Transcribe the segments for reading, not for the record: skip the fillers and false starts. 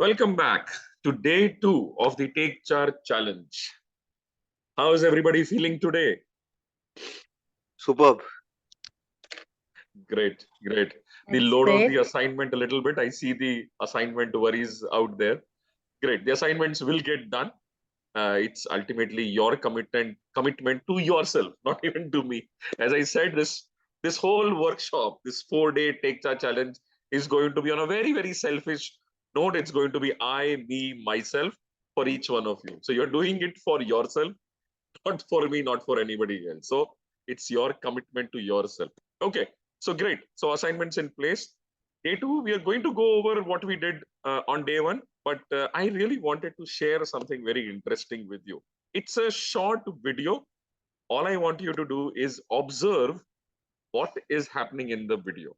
Welcome back to day 2 of the Take Charge Challenge. How is everybody feeling today? Superb. Great. The That's load of great. the assignment a little bit. I see the assignment worries out there. Great. The assignments will get done. It's ultimately your commitment to yourself, not even to me. As I said, this whole workshop, this 4-day Take Charge Challenge is going to be on a very, very selfish note. It's going to be I, me, myself for each one of you. So you're doing it for yourself, not for me, not for anybody else. So it's your commitment to yourself. Okay, so great. So assignments in place. Day 2, we are going to go over what we did on day 1, but I really wanted to share something very interesting with you. It's a short video. All I want you to do is observe what is happening in the video,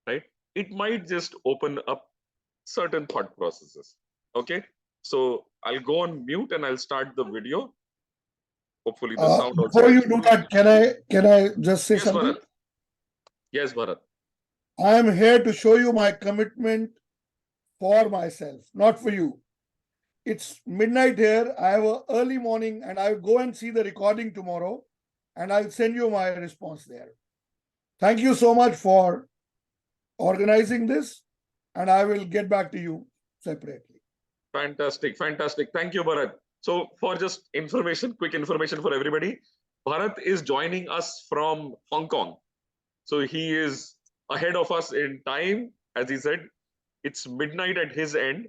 right? It might just open up certain thought processes. Okay, so I'll go on mute and I'll start the video. Hopefully the sound also. Before you do that, can I just say something? Bharat. Yes, Bharat. I am here to show you my commitment for myself, not for you. It's midnight here. I have an early morning and I'll go and see the recording tomorrow and I'll send you my response there. Thank you so much for organizing this and I will get back to you separately. Fantastic. Thank you, Bharat. So for just quick information for everybody, Bharat is joining us from Hong Kong. So he is ahead of us in time. As he said, it's midnight at his end,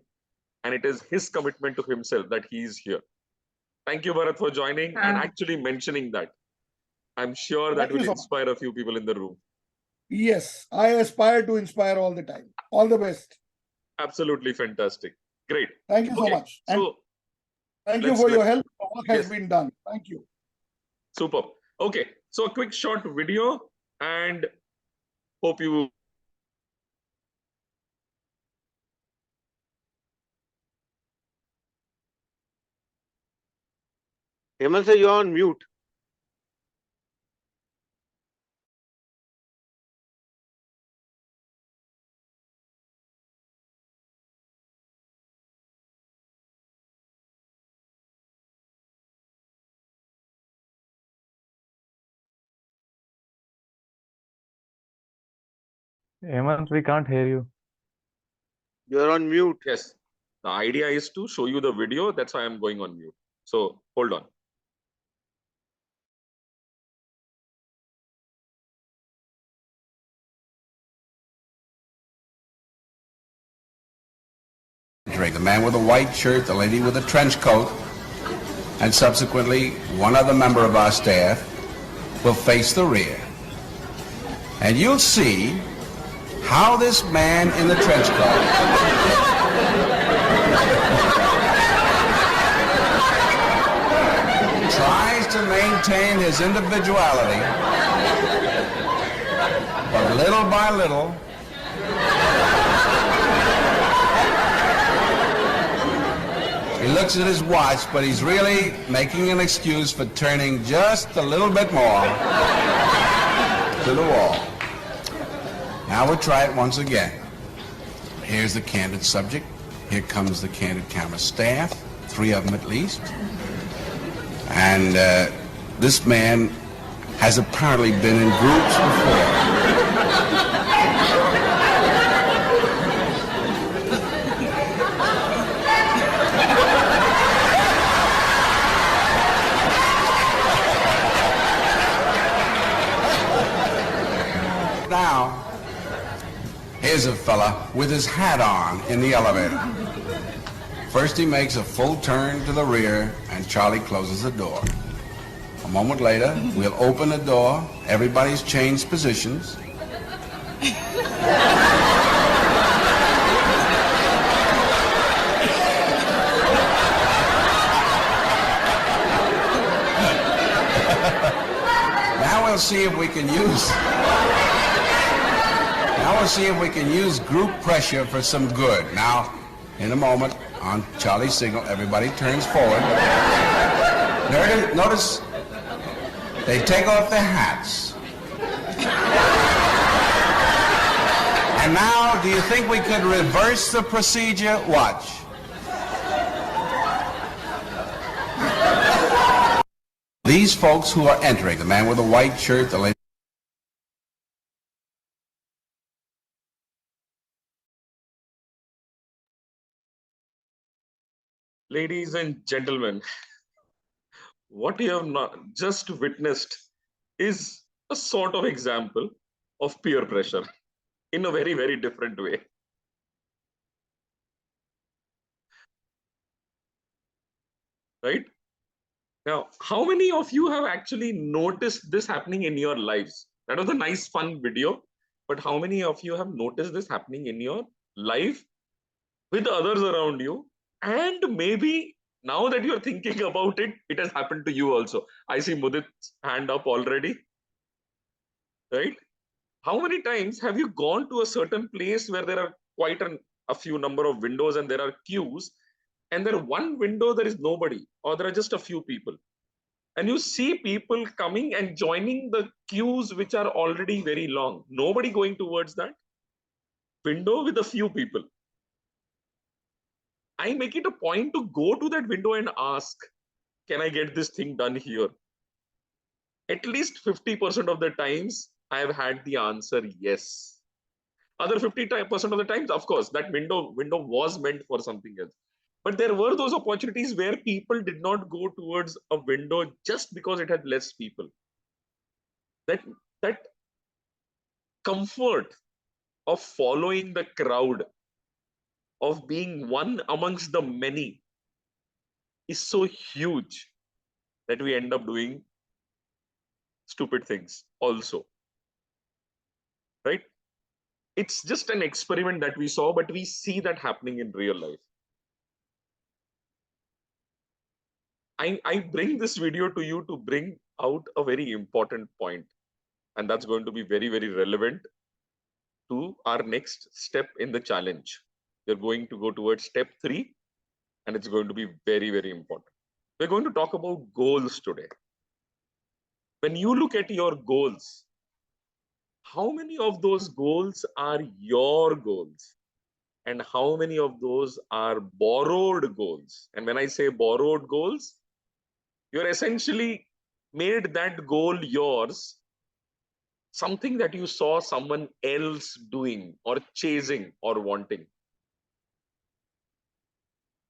and it is his commitment to himself that he is here. Thank you, Bharat, for joining and actually mentioning that. I'm sure that will inspire a few people in the room. Yes, I aspire to inspire all the time. All the best. Absolutely fantastic. Great. Thank you so much. So thank you for your help. The work has been done. Thank you. Super. Okay. So a quick short video and hope you. Hemant sir, you're on mute. Hemant, we can't hear you. You're on mute. Yes. The idea is to show you the video. That's why I'm going on mute. So hold on. The man with a white shirt, the lady with a trench coat, and subsequently one other member of our staff will face the rear. And you'll see how this man in the trench coat tries to maintain his individuality, but little by little, he looks at his watch, but he's really making an excuse for turning just a little bit more to the wall. Now we'll try it once again. Here's the candid subject. Here comes the candid camera staff, 3 of them at least. And this man has apparently been in groups before. Now, here's a fella with his hat on in the elevator. First he makes a full turn to the rear and Charlie closes the door. A moment later, we'll open the door. Everybody's changed positions. Now we'll see if we can use... Now we'll see if we can use group pressure for some good. Now, in a moment, on Charlie's signal, everybody turns forward. Notice they take off their hats. And now Now, do you think we could reverse the procedure? Watch. These folks who are entering, the man with the white shirt, the lady. Ladies and gentlemen, what you have not just witnessed is a sort of example of peer pressure in a very, very different way. Right? Now, how many of you have actually noticed this happening in your lives? That was a nice, fun video. But how many of you have noticed this happening in your life with others around you? And maybe now that you're thinking about it, it has happened to you also. I see Mudit's hand up already. Right? How many times have you gone to a certain place where there are quite a few number of windows and there are queues, and there one window there is nobody, or there are just a few people, and you see people coming and joining the queues which are already very long, nobody going towards that window with a few people. I make it a point to go to that window and ask, can I get this thing done here? At least 50% of the times I have had the answer yes. Other 50% of the times, of course, that window was meant for something else. But there were those opportunities where people did not go towards a window just because it had less people. That comfort of following the crowd, of being one amongst the many, is so huge that we end up doing stupid things also. Right? It's just an experiment that we saw, but we see that happening in real life. I bring this video to you to bring out a very important point, and that's going to be very, very relevant to our next step in the challenge. We're going to go towards step 3, and it's going to be very, very important. We're going to talk about goals today. When you look at your goals, how many of those goals are your goals? And how many of those are borrowed goals? And when I say borrowed goals, you're essentially made that goal yours, something that you saw someone else doing or chasing or wanting.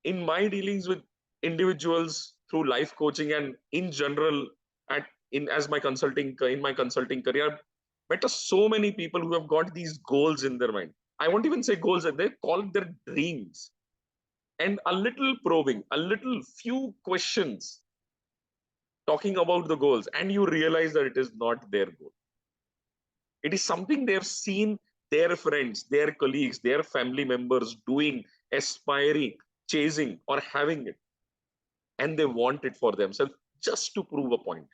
In my dealings with individuals through life coaching and in general in my consulting career, met so many people who have got these goals in their mind. I won't even say goals, they call it their dreams. And a little probing, a little few questions talking about the goals, and you realize that it is not their goal. It is something they have seen their friends, their colleagues, their family members doing, aspiring, chasing, or having it. And they want it for themselves just to prove a point.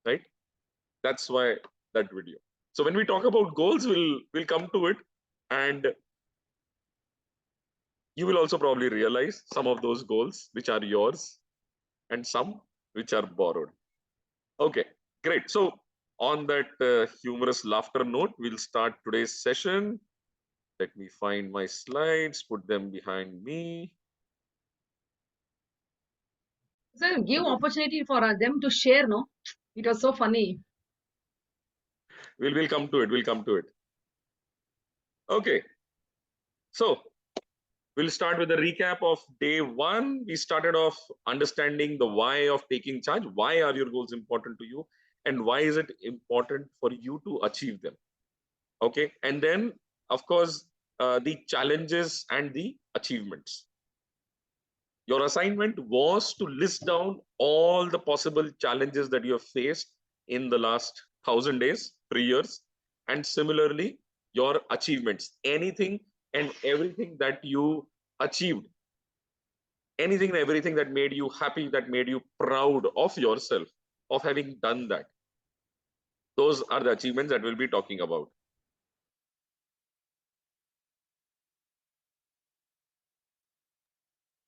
Right? That's why that video. So when we talk about goals, we'll come to it, and you will also probably realize some of those goals which are yours and some which are borrowed. Okay, great. So on that humorous laughter note, we'll start today's session. Let me find my slides, put them behind me. Sir, give opportunity for them to share, no? It was so funny. We'll come to it. We'll come to it. Okay. So we'll start with a recap of day 1. We started off understanding the why of taking charge. Why are your goals important to you? And why is it important for you to achieve them? Okay. And then, of course, the challenges and the achievements. Your assignment was to list down all the possible challenges that you have faced in the last 1,000 days, 3 years, and similarly, your achievements, anything and everything that you achieved, anything and everything that made you happy, that made you proud of yourself, of having done that. Those are the achievements that we'll be talking about.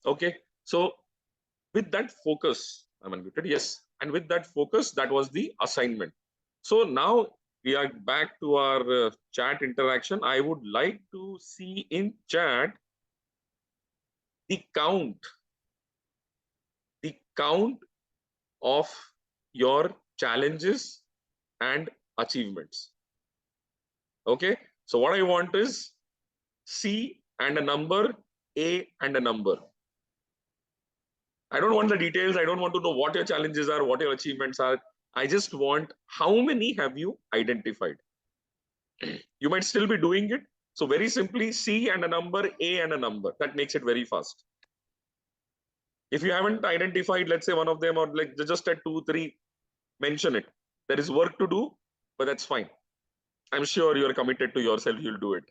Okay, so with that focus, I'm unmuted, yes. And with that focus, that was the assignment. So now we are back to our chat interaction. I would like to see in chat the count of your challenges and achievements. Okay, so what I want is C and a number, A and a number. I don't want the details. I don't want to know what your challenges are, what your achievements are. I just want how many have you identified. You might still be doing it. So very simply, C and a number, A and a number. That makes it very fast. If you haven't identified, let's say one of them, or like just at 2, 3, mention it. There is work to do, but that's fine. I'm sure you're committed to yourself. You'll do it.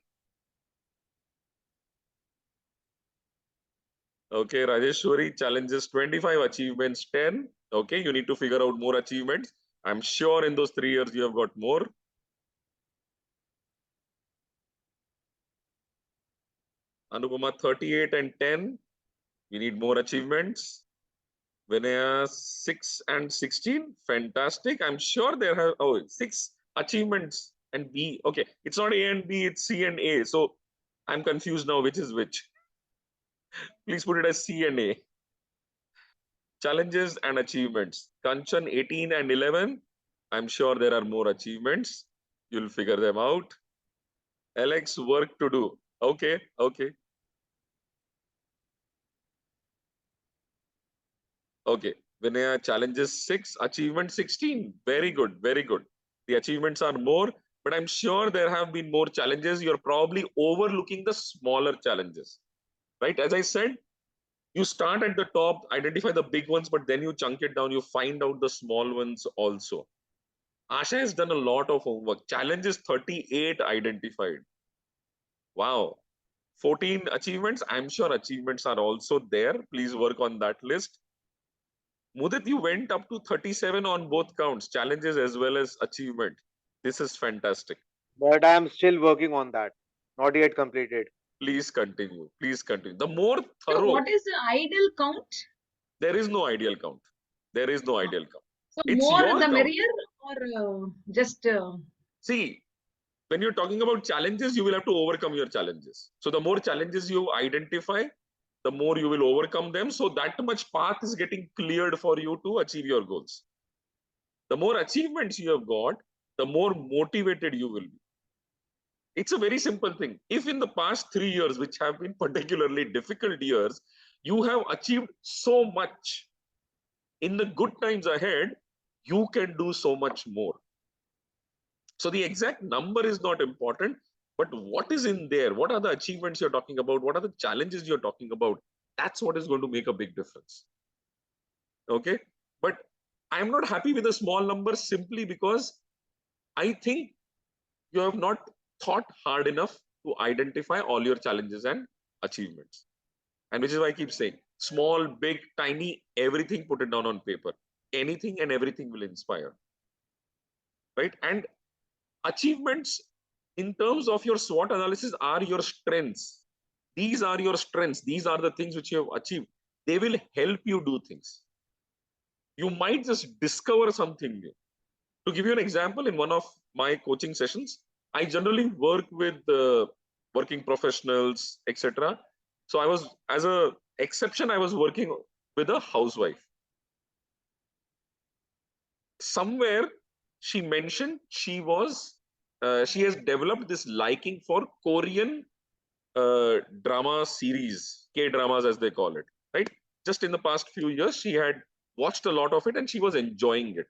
Okay, Rajeshwari, challenges 25, achievements 10. Okay, you need to figure out more achievements. I'm sure in those 3 years you have got more. Anupama, 38 and 10. We need more achievements. Vinaya, 6 and 16. Fantastic. I'm sure there have 6 achievements and B. Okay, it's not A and B, it's C and A. So I'm confused now which is which. Please put it as C and A. Challenges and achievements. Kanchan, 18 and 11. I'm sure there are more achievements. You'll figure them out. Alex, work to do. Okay, okay. Okay, Vinaya, challenges 6, achievement 16. Very good, very good. The achievements are more, but I'm sure there have been more challenges. You're probably overlooking the smaller challenges, right? As I said, you start at the top, identify the big ones, but then you chunk it down, you find out the small ones also. Asha has done a lot of homework. Challenges 38 identified. Wow. 14 achievements. I'm sure achievements are also there. Please work on that list. Mudit, you went up to 37 on both counts, challenges as well as achievement. This is fantastic. But I am still working on that. Not yet completed. Please continue. Please continue. The more So thorough, what is the ideal count? there is no ideal count. There is no ideal count. So It's more your the count. merrier, or just See, when you're talking about challenges, you will have to overcome your challenges. So the more challenges you identify, the more you will overcome them. So that much path is getting cleared for you to achieve your goals. The more achievements you have got, the more motivated you will be. It's a very simple thing. If in the past 3 years, which have been particularly difficult years, you have achieved so much, in the good times ahead, you can do so much more. So the exact number is not important, but what is in there? What are the achievements you're talking about? What are the challenges you're talking about? That's what is going to make a big difference. Okay. But I'm not happy with a small number simply because I think you have not thought hard enough to identify all your challenges and achievements. And which is why I keep saying small, big, tiny, everything, put it down on paper. Anything and everything will inspire. Right. And achievements in terms of your SWOT analysis are your strengths. These are your strengths. These are the things which you have achieved. They will help you do things. You might just discover something new. To give you an example, in one of my coaching sessions, I generally work with working professionals, etc. So I was, as a exception, I was working with a housewife. Somewhere she mentioned she has developed this liking for Korean drama series, K dramas as they call it, right? Just in the past few years, she had watched a lot of it and she was enjoying it.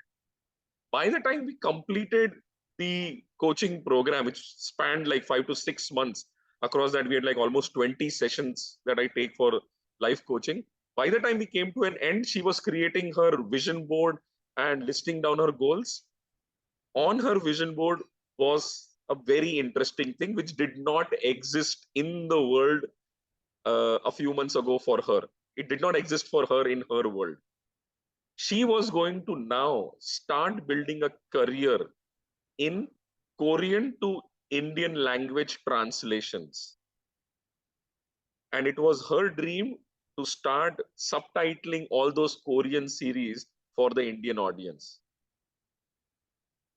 By the time we completed the coaching program, which spanned like 5 to 6 months, across that we had like almost 20 sessions that I take for life coaching. By the time we came to an end, she was creating her vision board and listing down her goals. On her vision board was a very interesting thing which did not exist in the world a few months ago for her. It did not exist for her in her world. She was going to now start building a career in Korean to Indian language translations. And it was her dream to start subtitling all those Korean series for the Indian audience.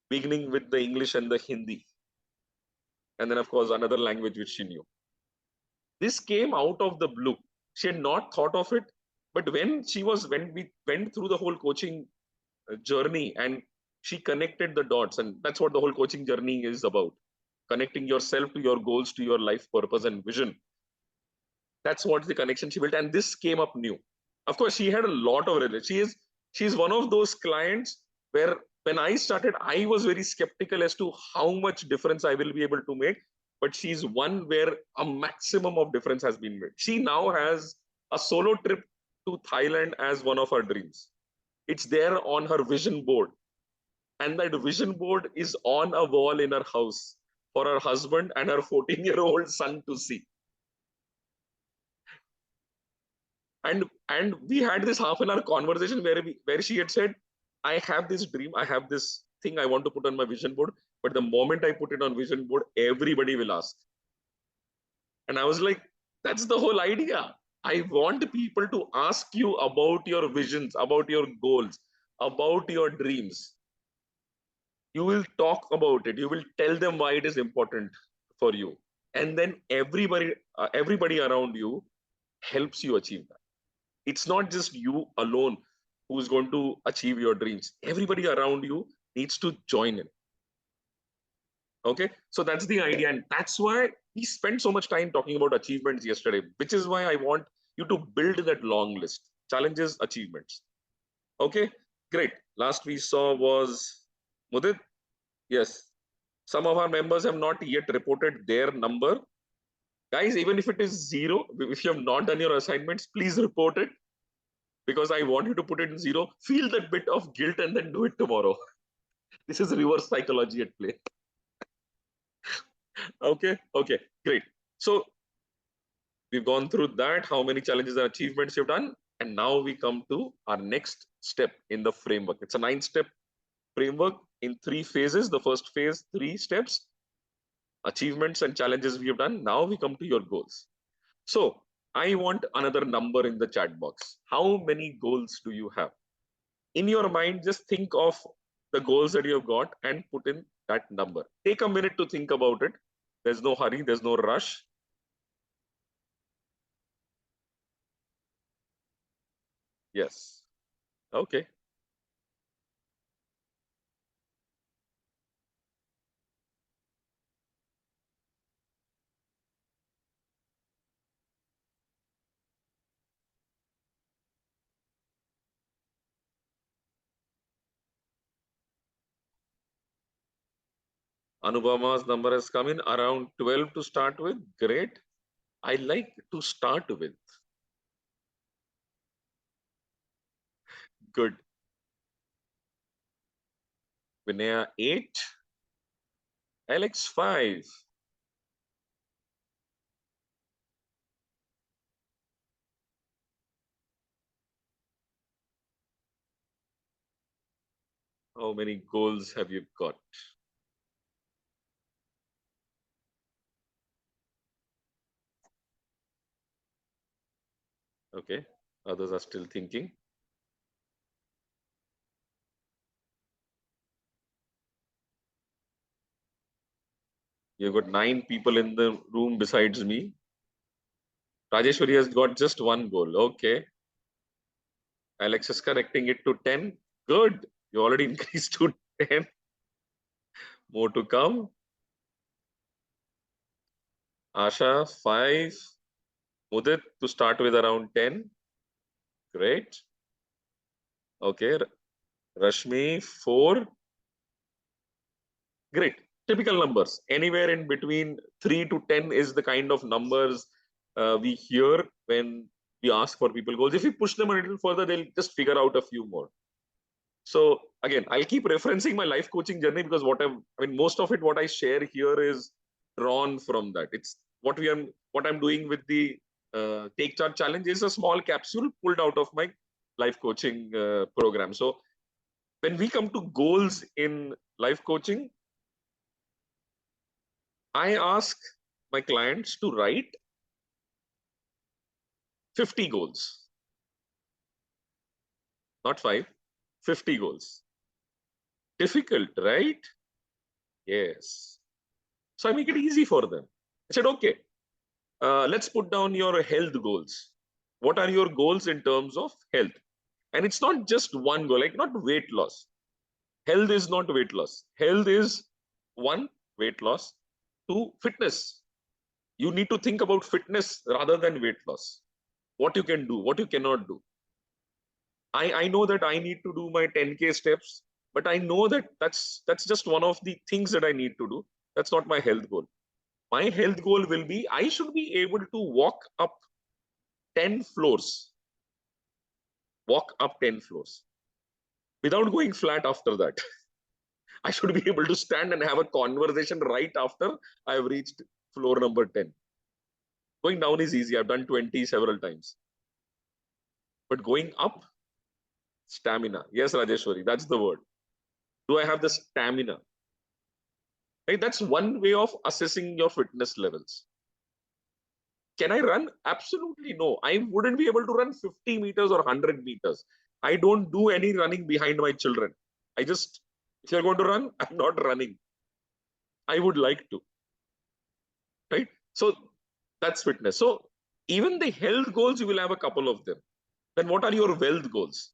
beginning with the English and the Hindi. And then, of course, another language which she knew. This came out of the blue. She had not thought of it. But when we went through the whole coaching journey and she connected the dots, and that's what the whole coaching journey is about, connecting yourself to your goals, to your life purpose and vision. That's what the connection she built, and this came up new. Of course, she had a lot of relationships. She's one of those clients where when I started, I was very skeptical as to how much difference I will be able to make. But she's one where a maximum of difference has been made. She now has a solo trip to Thailand as one of her dreams. It's there on her vision board. And that vision board is on a wall in her house for her husband and her 14-year-old son to see. And we had this half-an-hour conversation where she had said, I have this dream, I have this thing I want to put on my vision board, but the moment I put it on vision board, everybody will ask. And I was like, that's the whole idea. I want people to ask you about your visions, about your goals, about your dreams. You will talk about it. You will tell them why it is important for you. And then everybody around you helps you achieve that. It's not just you alone who's going to achieve your dreams. Everybody around you needs to join in. Okay, so that's the idea, and that's why we spent so much time talking about achievements yesterday, which is why I want you to build that long list. Challenges, achievements. Okay, great. Last we saw was Mudit. Yes, some of our members have not yet reported their number. Guys, even if it is 0, if you have not done your assignments, please report it, because I want you to put it in 0. Feel that bit of guilt and then do it tomorrow. This is reverse psychology at play. Okay, great. So we've gone through that, how many challenges and achievements you've done. And now we come to our next step in the framework. It's a 9-step framework in 3 phases. The first phase, 3 steps, achievements and challenges we have done. Now we come to your goals. So I want another number in the chat box. How many goals do you have? In your mind, just think of the goals that you have got and put in that number. Take a minute to think about it. There's no hurry, there's no rush. Yes. Okay. Anubhama's number has come in around 12 to start with. Great. I like to start with. Good. Vinaya 8. Alex 5. How many goals have you got? Okay. Others are still thinking. You've got 9 people in the room besides me. Rajeshwari has got just 1 goal. Okay. Alex is correcting it to 10. Good. You already increased to 10. More to come. Asha 5. Mudit to start with around 10. Great. Okay. Rashmi 4. Great. Typical numbers. Anywhere in between 3 to 10 is the kind of numbers we hear when we ask for people goals. If you push them a little further, they'll just figure out a few more. So again, I'll keep referencing my life coaching journey, because most of it, what I share here is drawn from that. It's what I'm doing with the Take Charge Challenge is a small capsule pulled out of my life coaching program. So when we come to goals in life coaching, I ask my clients to write 50 goals. Not 5, 50 goals. Difficult, right? Yes. So I make it easy for them. I said, okay, let's put down your health goals. What are your goals in terms of health? And it's not just one goal, like not weight loss. Health is not weight loss. Health is one, weight loss, two, fitness. You need to think about fitness rather than weight loss. What you can do, what you cannot do. I know that I need to do my 10K steps, but I know that that's just one of the things that I need to do. That's not my health goal. My health goal will be I should be able to walk up 10 floors. Walk up 10 floors without going flat after that. I should be able to stand and have a conversation right after I've reached floor number 10. Going down is easy. I've done 20 several times. But going up, stamina. Yes, Rajeshwari, that's the word. Do I have the stamina? Right? That's one way of assessing your fitness levels. Can I run? Absolutely no. I wouldn't be able to run 50 meters or 100 meters. I don't do any running behind my children. If you're going to run, I'm not running. I would like to. Right? So that's fitness. So even the health goals, you will have a couple of them. Then what are your wealth goals?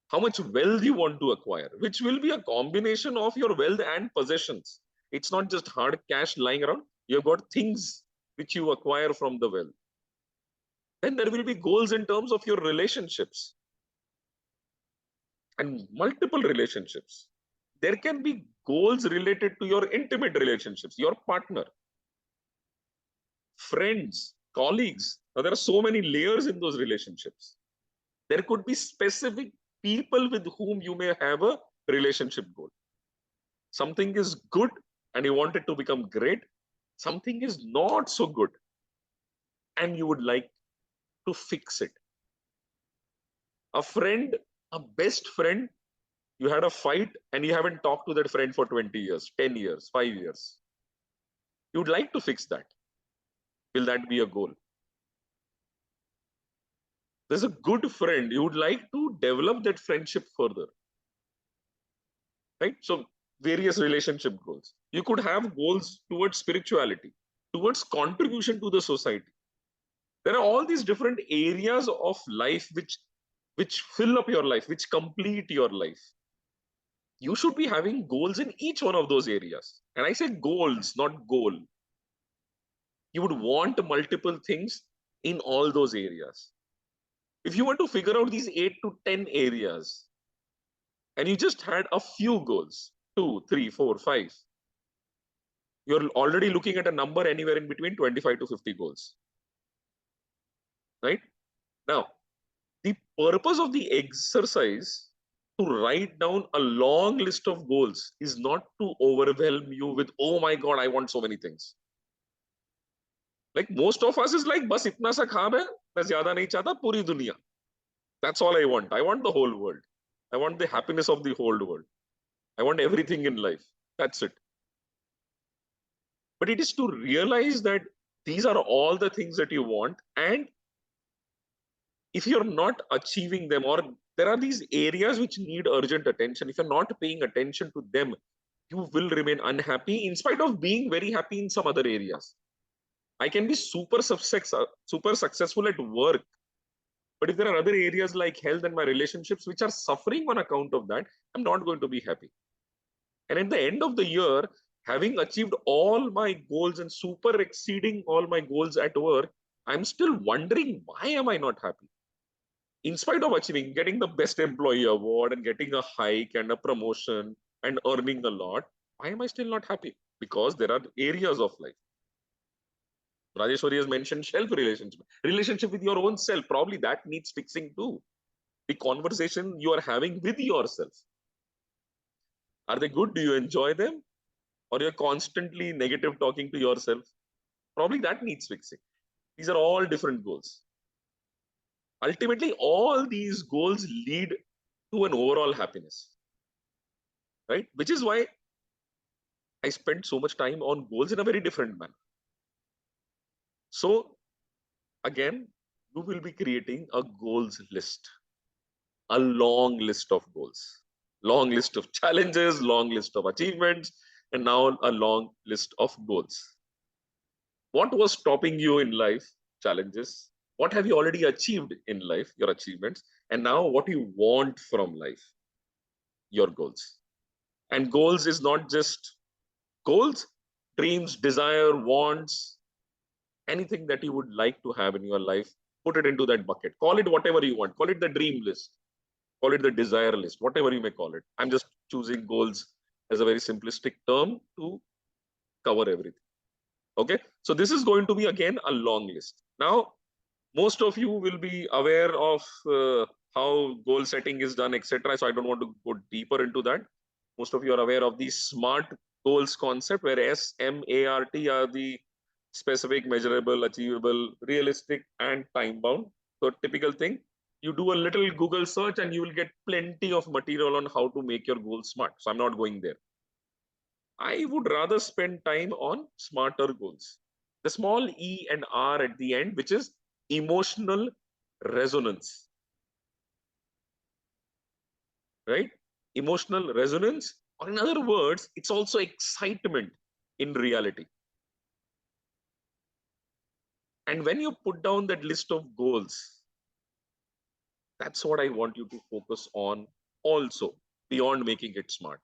How much wealth you want to acquire, which will be a combination of your wealth and possessions. It's not just hard cash lying around. You've got things which you acquire from the wealth. Then there will be goals in terms of your relationships and multiple relationships. There can be goals related to your intimate relationships, your partner, friends, colleagues. Now, there are so many layers in those relationships. There could be specific people with whom you may have a relationship goal. Something is good and you want it to become great. Something is not so good and you would like to fix it. A friend, a best friend, you had a fight and you haven't talked to that friend for 20 years, 10 years, 5 years. You would like to fix that. Will that be a goal? There's a good friend. You would like to develop that friendship further. Right? So various relationship goals. You could have goals towards spirituality, towards contribution to the society. There are all these different areas of life which fill up your life, which complete your life. You should be having goals in each one of those areas. And I say goals, not goal. You would want multiple things in all those areas. If you were to figure out these 8 to 10 areas, and you just had a few goals, 2, 3, 4, 5, you're already looking at a number anywhere in between 25 to 50 goals. Right? Now, the purpose of the exercise to write down a long list of goals is not to overwhelm you with, oh my God, I want so many things. Like most of us is like, bas itna sa khab hai, main zyada nahi chahta, puri duniya. That's all I want. I want the whole world. I want the happiness of the whole world. I want everything in life. That's it. But it is to realize that these are all the things that you want. And if you're not achieving them, or there are these areas which need urgent attention, if you're not paying attention to them, you will remain unhappy in spite of being very happy in some other areas. I can be super successful at work, but if there are other areas like health and my relationships which are suffering on account of that, I'm not going to be happy. And at the end of the year, having achieved all my goals and super exceeding all my goals at work, I'm still wondering, why am I not happy? In spite of achieving, getting the best employee award and getting a hike and a promotion and earning a lot, why am I still not happy? Because there are areas of life. Rajeshwari has mentioned self relationship with your own self. Probably that needs fixing too. The conversation you are having with yourself. Are they good? Do you enjoy them? Or you're constantly negative talking to yourself? Probably that needs fixing. These are all different goals. Ultimately, all these goals lead to an overall happiness, right? Which is why I spend so much time on goals in a very different manner. So again, you will be creating a goals list, a long list of goals, long list of challenges, long list of achievements, and now a long list of goals. What was stopping you in life? Challenges. What have you already achieved in life? Your achievements. And now what you want from life? Your goals. And goals is not just goals, dreams, desire, wants, anything that you would like to have in your life, put it into that bucket. Call it whatever you want. Call it the dream list. Call it the desire list, whatever you may call it. I'm just choosing goals as a very simplistic term to cover everything. Okay, so this is going to be again a long list. Now, most of you will be aware of how goal setting is done, etc. So I don't want to go deeper into that. Most of you are aware of the SMART goals concept, where S, M, A, R, T are the specific, measurable, achievable, realistic, and time bound. So typical thing, you do a little Google search and you will get plenty of material on how to make your goals smart. So I'm not going there. I would rather spend time on smarter goals. The small E and R at the end, which is emotional resonance, right? Emotional resonance, or in other words, it's also excitement in reality. And when you put down that list of goals, that's what I want you to focus on also, beyond making it smart.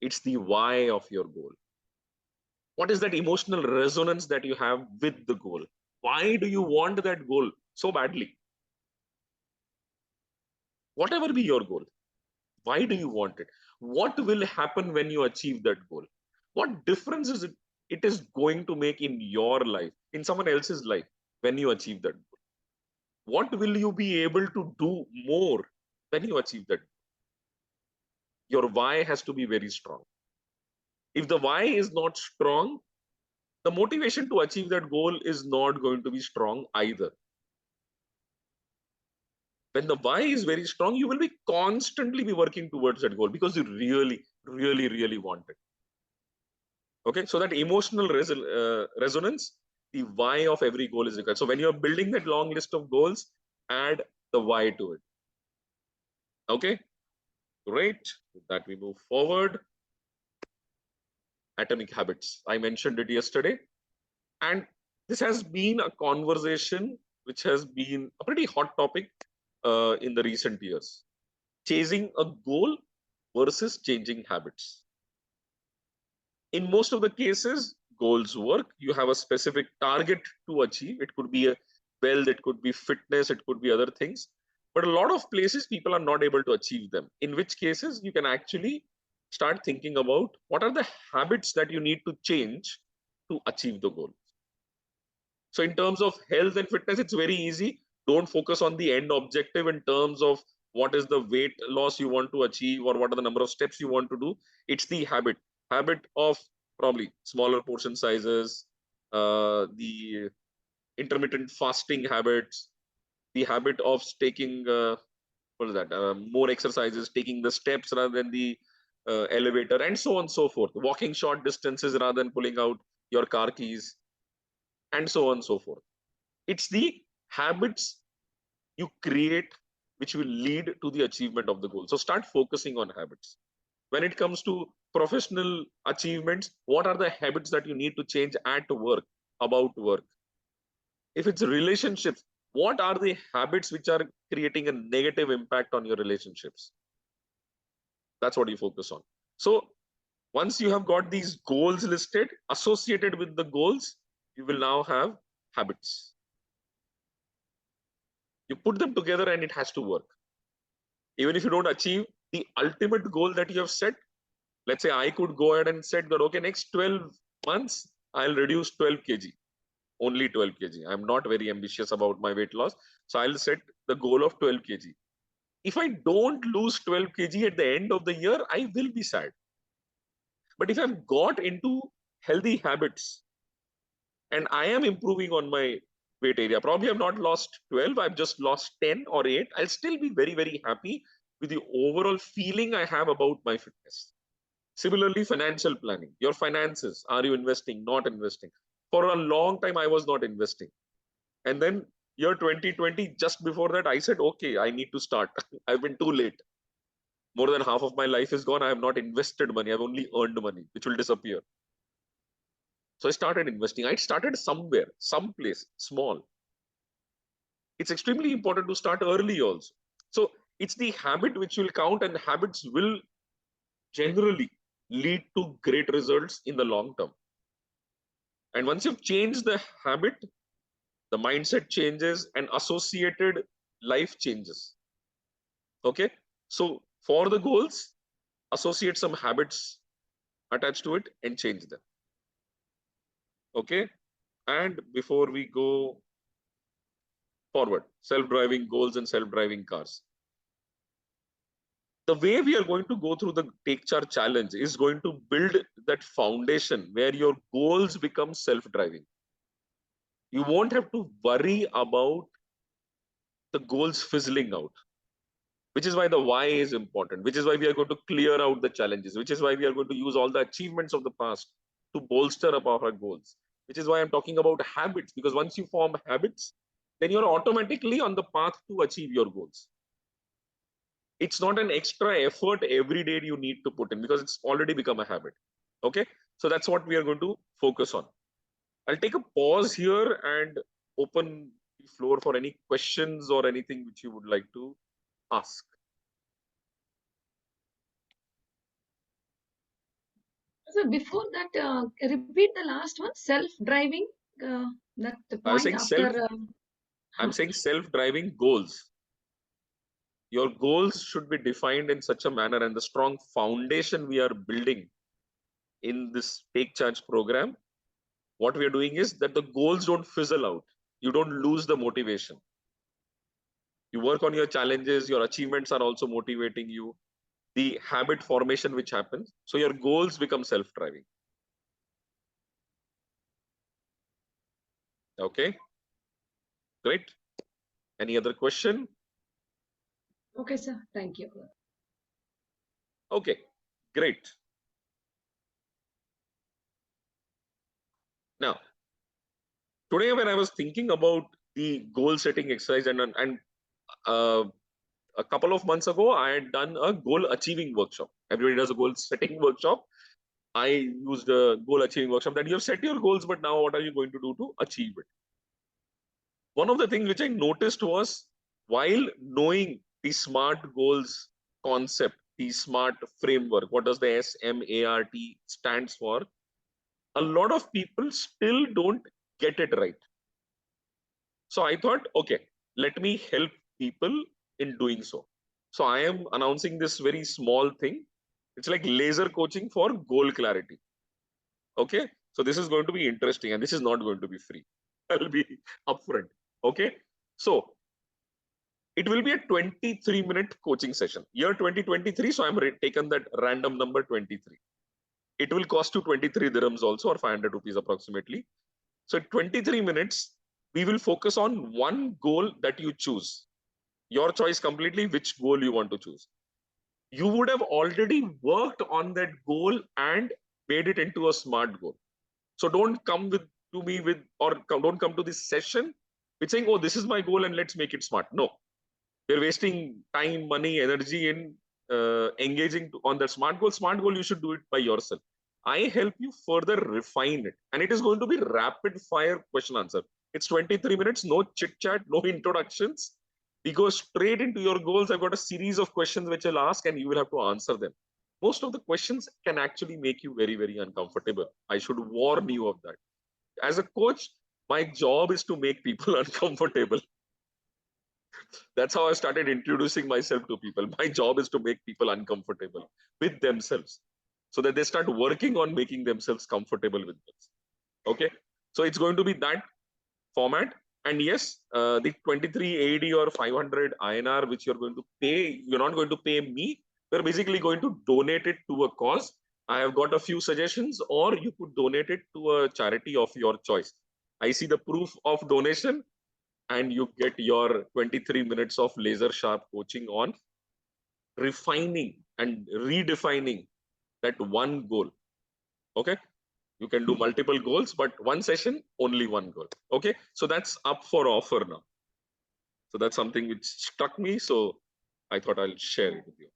It's the why of your goal. What is that emotional resonance that you have with the goal? Why do you want that goal so badly? Whatever be your goal, why do you want it? What will happen when you achieve that goal? What difference is it is going to make in your life, in someone else's life, when you achieve that goal? What will you be able to do more when you achieve that? Your why has to be very strong. If the why is not strong, the motivation to achieve that goal is not going to be strong either. When the why is very strong, you will be constantly be working towards that goal because you really want it. Okay, so that emotional resonance, the why of every goal is required. So when you're building that long list of goals, add the why to it. Okay, great. With that, we move forward. Atomic habits. I mentioned it yesterday. And this has been a conversation which has been a pretty hot topic in the recent years. Chasing a goal versus changing habits. In most of the cases, goals work. You have a specific target to achieve. It could be a wealth, it could be fitness, it could be other things. But a lot of places, people are not able to achieve them. In which cases, you can actually start thinking about what are the habits that you need to change to achieve the goal. So in terms of health and fitness, it's very easy. Don't focus on the end objective in terms of what is the weight loss you want to achieve or what are the number of steps you want to do. It's the habit of probably smaller portion sizes, the intermittent fasting habits, the habit of taking what is that more exercises, taking the steps rather than the elevator, and so on and so forth. Walking short distances rather than pulling out your car keys, and so on and so forth. It's the habits you create which will lead to the achievement of the goal. So start focusing on habits. When it comes to professional achievements, what are the habits that you need to change at work, about work? If it's relationships, what are the habits which are creating a negative impact on your relationships? That's what you focus on. So once you have got these goals listed, associated with the goals, you will now have habits. You put them together and it has to work. Even if you don't achieve the ultimate goal that you have set, let's say I could go ahead and set that, okay, next 12 months, I'll reduce 12 kg, only 12 kg. I'm not very ambitious about my weight loss. So I'll set the goal of 12 kg. If I don't lose 12 kg at the end of the year, I will be sad. But if I've got into healthy habits and I am improving on my weight area, probably I've not lost 12, I've just lost 10 or 8, I'll still be very happy with the overall feeling I have about my fitness. Similarly, financial planning, your finances, are you investing, not investing? For a long time, I was not investing. And then year 2020, just before that, I said, okay, I need to start. I've been too late. More than half of my life is gone. I have not invested money. I've only earned money, which will disappear. So I started investing. I started somewhere, someplace, small. It's extremely important to start early also. So it's the habit which will count, and habits will generally lead to great results in the long term. And once you've changed the habit, the mindset changes and associated life changes. Okay. So for the goals, associate some habits attached to it and change them. Okay. And before we go forward, self-driving goals and self-driving cars. The way we are going to go through the Take Charge challenge is going to build that foundation where your goals become self-driving. You won't have to worry about the goals fizzling out, which is why the why is important, which is why we are going to clear out the challenges, which is why we are going to use all the achievements of the past to bolster up our goals, which is why I'm talking about habits, because once you form habits, then you're automatically on the path to achieve your goals. It's not an extra effort every day you need to put in because it's already become a habit. Okay, so that's what we are going to focus on. I'll take a pause here and open the floor for any questions or anything which you would like to ask. So before that, repeat the last one. Self-driving. That the I was point saying after. I'm saying self-driving goals. Your goals should be defined in such a manner, and the strong foundation we are building in this Take Charge program, what we are doing is that the goals don't fizzle out. You don't lose the motivation. You work on your challenges, your achievements are also motivating you, the habit formation which happens. So your goals become self-driving. Okay, great. Any other question? Okay, sir. Thank you. Okay, great. Now, today when I was thinking about the goal setting exercise, and uh, a couple of months ago, I had done a goal achieving workshop. Everybody does a goal setting workshop. I used a goal achieving workshop that you have set your goals, but now what are you going to do to achieve it? One of the things which I noticed was while knowing the SMART goals concept, the SMART framework, what does the SMART stands for? A lot of people still don't get it right. So I thought, okay, let me help people in doing so. So I am announcing this very small thing. It's like laser coaching for goal clarity. Okay. So this is going to be interesting, and this is not going to be free. I'll be upfront. Okay. So it will be a 23-minute coaching session. Year 2023. So I'm taken that random number 23. It will cost you 23 dirhams also, or 500 rupees approximately. So 23 minutes, we will focus on one goal that you choose. Your choice completely which goal you want to choose. You would have already worked on that goal and made it into a SMART goal. So don't come to me with, or don't come to this session with saying, oh, this is my goal and let's make it SMART. No, you're wasting time, money, energy in engaging on that SMART goal. SMART goal, you should do it by yourself. I help you further refine it. And it is going to be rapid fire question answer. It's 23 minutes, no chit chat, no introductions. We go straight into your goals. I've got a series of questions which I'll ask and you will have to answer them. Most of the questions can actually make you very, very uncomfortable. I should warn you of that. As a coach, my job is to make people uncomfortable. That's how I started introducing myself to people. My job is to make people uncomfortable with themselves so that they start working on making themselves comfortable with this. Okay. So it's going to be that format. And yes, the 23 AD or 500 INR, which you're going to pay, you're not going to pay me. You're basically going to donate it to a cause. I have got a few suggestions, or you could donate it to a charity of your choice. I see the proof of donation, and you get your 23 minutes of laser sharp coaching on refining and redefining that one goal. Okay. You can do multiple goals, but one session, only one goal. Okay. So that's up for offer now. So that's something which struck me. So I thought I'll share it with you.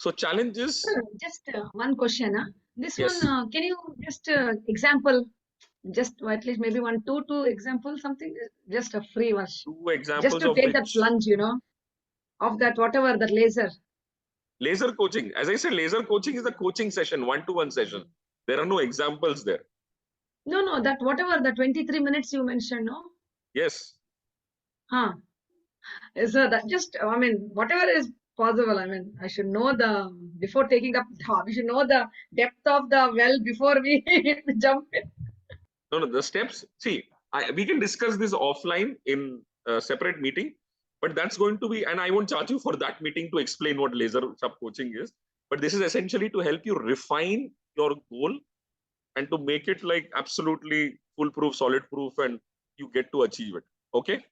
So challenges, Just one question. This yes, one, can you just example, just at least maybe two example, something, just a free version, 2 just examples to of take that which. plunge, of that whatever that laser. Laser coaching. As I said, laser coaching is a coaching session, one-to-one session. There are no examples there. No, that whatever the 23 minutes you mentioned, no? Yes. Huh. So that just, I mean, whatever is possible. I mean, I should know before taking up, we should know the depth of the well before we jump in. No, the steps. See, we can discuss this offline in a separate meeting, but that's going to be, and I won't charge you for that meeting to explain what laser sub coaching is. But this is essentially to help you refine your goal and to make it like absolutely foolproof, solid proof, and you get to achieve it. Okay.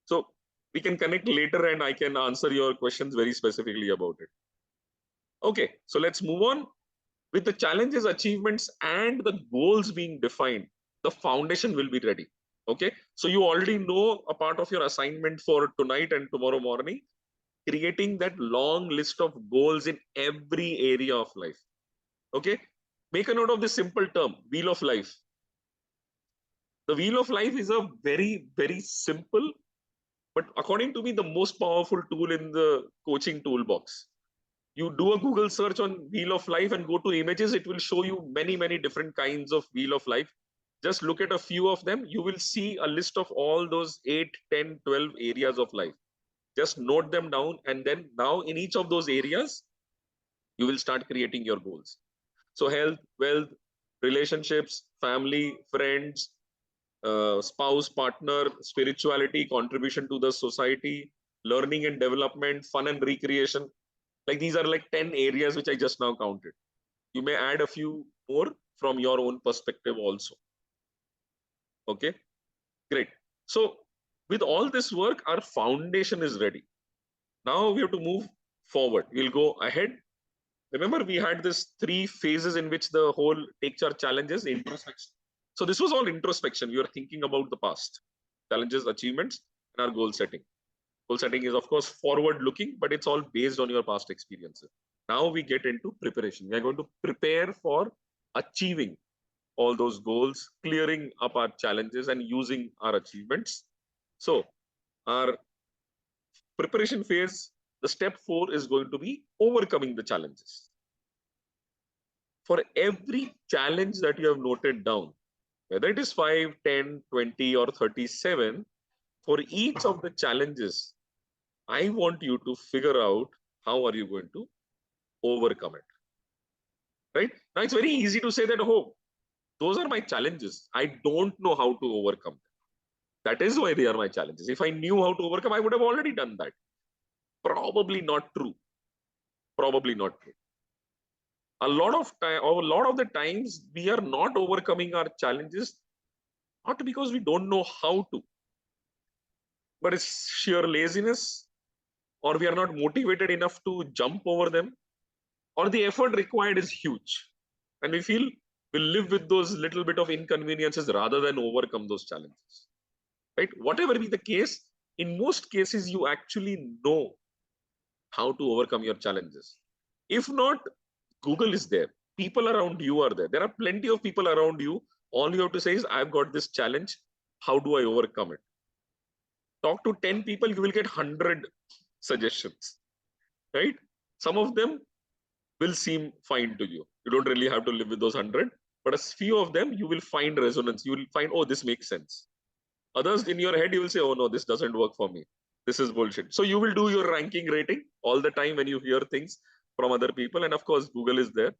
So we can connect later and I can answer your questions very specifically about it. Okay. So let's move on. With the challenges, achievements, and the goals being defined, the foundation will be ready. Okay. So you already know a part of your assignment for tonight and tomorrow morning, creating that long list of goals in every area of life. Okay. Make a note of this simple term, wheel of life. The wheel of life is a very, very simple, but according to me, the most powerful tool in the coaching toolbox. You do a Google search on wheel of life and go to images, it will show you many different kinds of wheel of life. Just look at a few of them. You will see a list of all those 8, 10, 12 areas of life. Just note them down. And then now in each of those areas, you will start creating your goals. So health, wealth, relationships, family, friends, spouse, partner, spirituality, contribution to the society, learning and development, fun and recreation. Like these are like 10 areas which I just now counted. You may add a few more from your own perspective also. Okay, great. So with all this work, our foundation is ready. Now we have to move forward. We'll go ahead. Remember, we had this 3 phases in which the whole take charge challenges, introspection. So this was all introspection. We are thinking about the past, challenges, achievements, and our goal setting. Goal setting is, of course, forward looking, but it's all based on your past experiences. Now we get into preparation. We are going to prepare for achieving all those goals, clearing up our challenges and using our achievements. So our preparation phase, the step 4 is going to be overcoming the challenges. For every challenge that you have noted down, whether it is 5, 10, 20, or 37, for each of the challenges, I want you to figure out how are you going to overcome it. Right? Now it's very easy to say that, oh, those are my challenges. I don't know how to overcome them. That is why they are my challenges. If I knew how to overcome, I would have already done that. Probably not true. Probably not true. A lot of the times we are not overcoming our challenges, not because we don't know how to, but it's sheer laziness, or we are not motivated enough to jump over them, or the effort required is huge. And we feel we'll live with those little bit of inconveniences rather than overcome those challenges. Right? Whatever be the case, in most cases, you actually know how to overcome your challenges. If not, Google is there. People around you are there. There are plenty of people around you. All you have to say is, I've got this challenge. How do I overcome it? Talk to 10 people, you will get 100 suggestions. Right? Some of them will seem fine to you. You don't really have to live with those 100, but a few of them you will find resonance. You will find, oh, this makes sense. Others in your head, you will say, oh no, this doesn't work for me. This is bullshit. So you will do your ranking rating all the time when you hear things from other people. And of course, Google is there.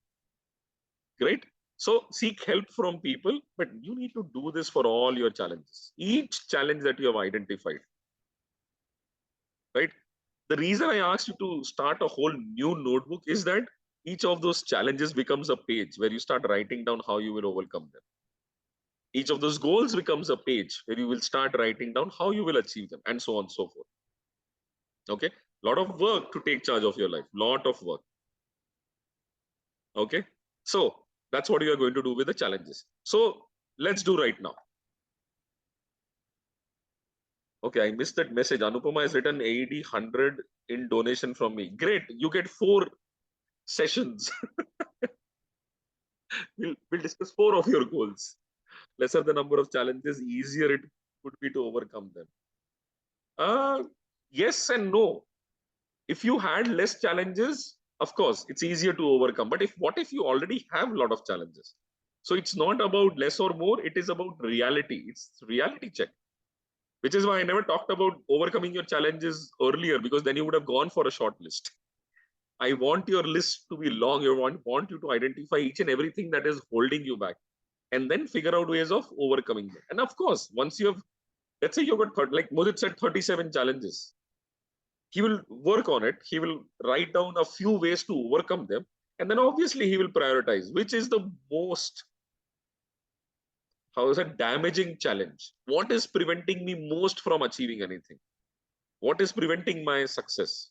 Great. So seek help from people, but you need to do this for all your challenges. Each challenge that you have identified. Right? The reason I asked you to start a whole new notebook is that each of those challenges becomes a page where you start writing down how you will overcome them. Each of those goals becomes a page where you will start writing down how you will achieve them, and so on and so forth. Okay, lot of work to take charge of your life, lot of work. Okay, so that's what you are going to do with the challenges. So let's do right now. Okay, I missed that message. Anupama has written AED 100 in donation from me. Great, you get 4 sessions. we'll discuss 4 of your goals. Lesser the number of challenges, easier it would be to overcome them. Yes and no. If you had less challenges, of course, it's easier to overcome. But what if you already have a lot of challenges? So it's not about less or more, it is about reality. It's reality check. Which is why I never talked about overcoming your challenges earlier, because then you would have gone for a short list. I want your list to be long. I want you to identify each and everything that is holding you back, and then figure out ways of overcoming them. And of course, once you have, let's say you've got, like Mudit said, 37 challenges. He will work on it. He will write down a few ways to overcome them. And then obviously he will prioritize, which is the most, how is it, damaging challenge. What is preventing me most from achieving anything? What is preventing my success?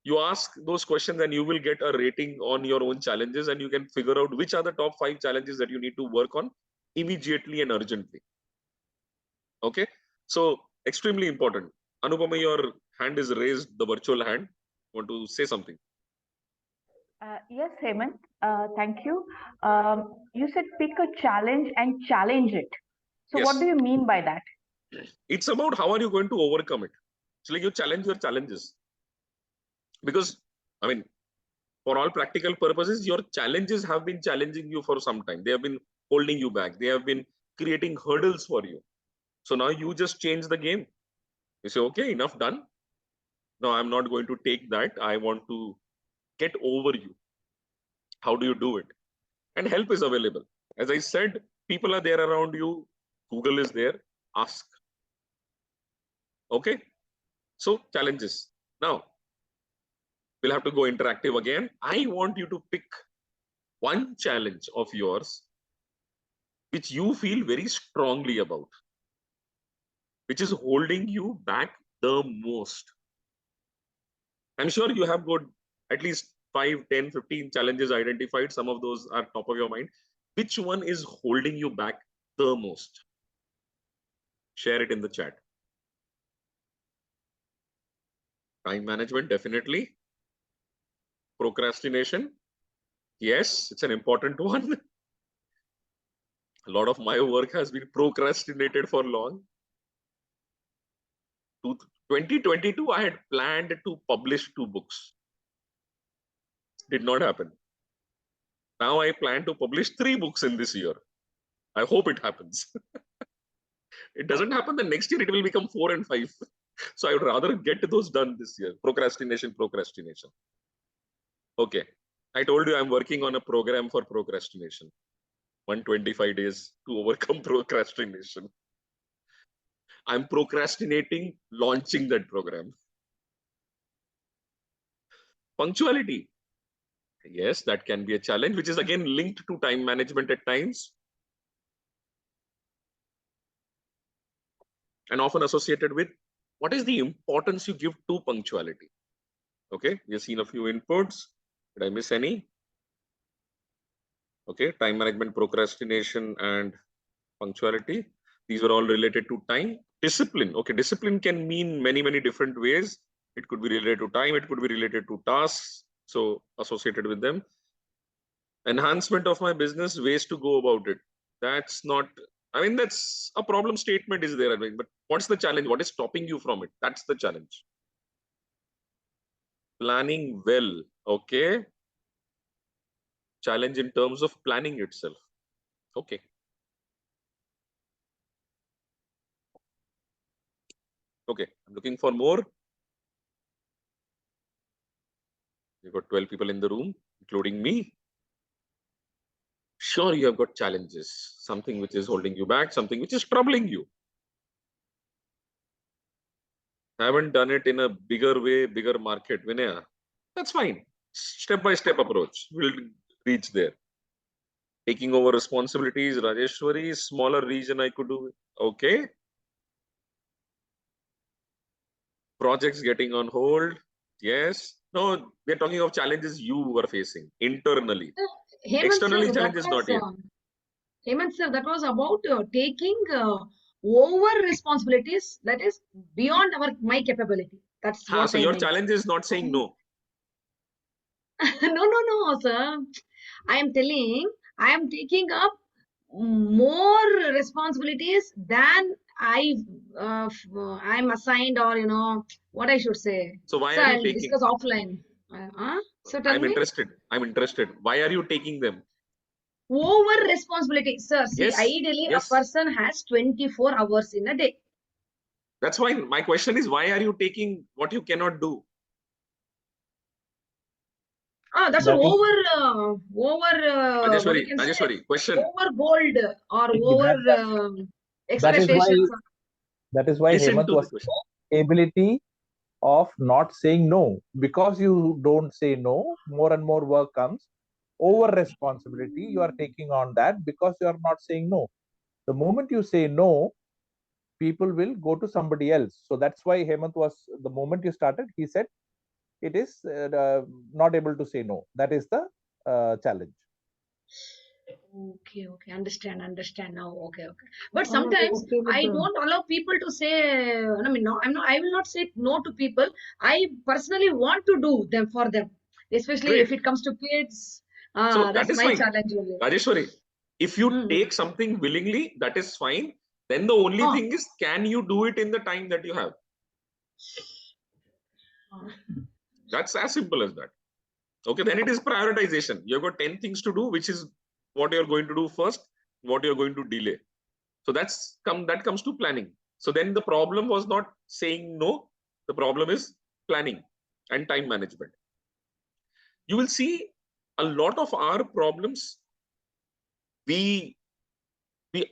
You ask those questions and you will get a rating on your own challenges, and you can figure out which are the top 5 challenges that you need to work on immediately and urgently. Okay, so extremely important. Anupama, your hand is raised, the virtual hand. Want to say something? Yes, Hemant. Thank you. You said pick a challenge and challenge it. So Yes. what do you mean by that? It's about how are you going to overcome it. It's like you challenge your challenges. Because, I mean, for all practical purposes, your challenges have been challenging you for some time. They have been holding you back. They have been creating hurdles for you. So now you just change the game. You say, okay, enough done. No, I'm not going to take that. I want to get over you. How do you do it? And help is available. As I said, people are there around you. Google is there. Ask. Okay. So challenges. Now, we'll have to go interactive again. I want you to pick one challenge of yours which you feel very strongly about, which is holding you back the most. I'm sure you have got at least 5, 10, 15 challenges identified. Some of those are top of your mind. Which one is holding you back the most? Share it in the chat. Time management, definitely. Procrastination, yes, it's an important one. A lot of my work has been procrastinated for long. 2022, I had planned to publish 2 books. Did not happen. Now I plan to publish 3 books in this year. I hope it happens. It doesn't happen, the next year it will become 4 and 5. So I would rather get those done this year. Procrastination. Okay. I told you I'm working on a program for procrastination. 125 days to overcome procrastination. I'm procrastinating launching that program. Punctuality. Yes, that can be a challenge, which is again linked to time management at times, and often associated with what is the importance you give to punctuality. Okay, we have seen a few inputs. Did I miss any? Okay, time management, procrastination, and punctuality. These were all related to time. Discipline. Okay, discipline can mean many, many different ways. It could be related to time, it could be related to tasks, so associated with them. Enhancement of my business, ways to go about it. That's not, I mean, that's a problem statement is there, I mean, but what's the challenge? What is stopping you from it? That's the challenge. Planning well, okay. Challenge in terms of planning itself. Okay. Okay, I'm looking for more. We've got 12 people in the room, including me. Sure, you have got challenges, something which is holding you back, something which is troubling you. Haven't done it in a bigger way, bigger market, Vinaya. That's fine. Step-by-step approach. We'll reach there. Taking over responsibilities, Rajeshwari, smaller region I could do. Okay. Projects getting on hold. Yes. No, we're talking of challenges you were facing internally. Hemant Externally, sir, challenges not yet. Hemant sir, that was about taking over responsibilities that is beyond my capability. That's what So I your meant. challenge is not saying no. No, sir. I am telling, I am taking up more responsibilities than I'm assigned, or what I should say. So why So are you I'll taking? discuss offline. So tell I'm me. interested. I'm interested. Why are you taking them? Over responsibility, sir. See, Yes, ideally, a yes. person has 24 hours in a day. That's why my question is, why are you taking what you cannot do? That's That is what you can say, Rajeshwari, question. over gold or over that, that is why expectations. Listen Hemant to the was question. ability of not saying no. Because you don't say no, more and more work comes. Over responsibility, you are taking on that because you are not saying no. The moment you say no, people will go to somebody else. So that's why Hemant was, the moment you started, he said it is not able to say no. That is the challenge. Okay, understand now. Okay. But sometimes I don't allow people to say, I mean, no, I will not say no to people. I personally want to do them for them, especially if Great. it comes to kids. So that That's is my fine. challenge only. Rajeshwari, if you Mm. take something willingly, that is fine. Then the only Oh, thing is, can you do it in the time that you have? oh. That's as simple as that. Okay, then it is prioritization. You've got 10 things to do, which is what you're going to do first, what you're going to delay. So that comes to planning. So then the problem was not saying no, the problem is planning and time management. You will see a lot of our problems, we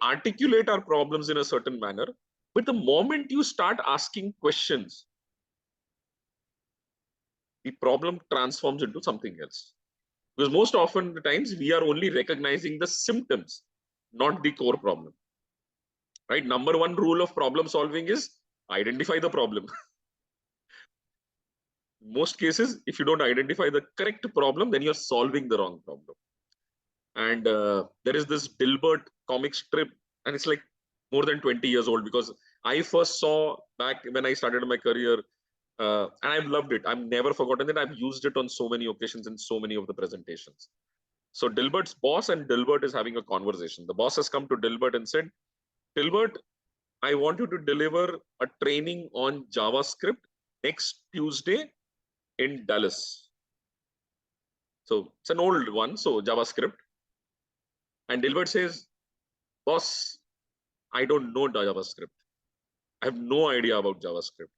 articulate our problems in a certain manner, but the moment you start asking questions, the problem transforms into something else. Because most often the times we are only recognizing the symptoms, not the core problem. Right? Number one rule of problem solving is identify the problem. Most cases, if you don't identify the correct problem, then you're solving the wrong problem. And there is this Dilbert comic strip, and it's like more than 20 years old, because I first saw back when I started my career, and I've loved it. I've never forgotten it. I've used it on so many occasions in so many of the presentations. So Dilbert's boss and Dilbert is having a conversation. The boss has come to Dilbert and said, Dilbert, I want you to deliver a training on JavaScript next Tuesday in Dallas. So it's an old one, so JavaScript. And Dilbert says, boss, I don't know JavaScript. I have no idea about JavaScript.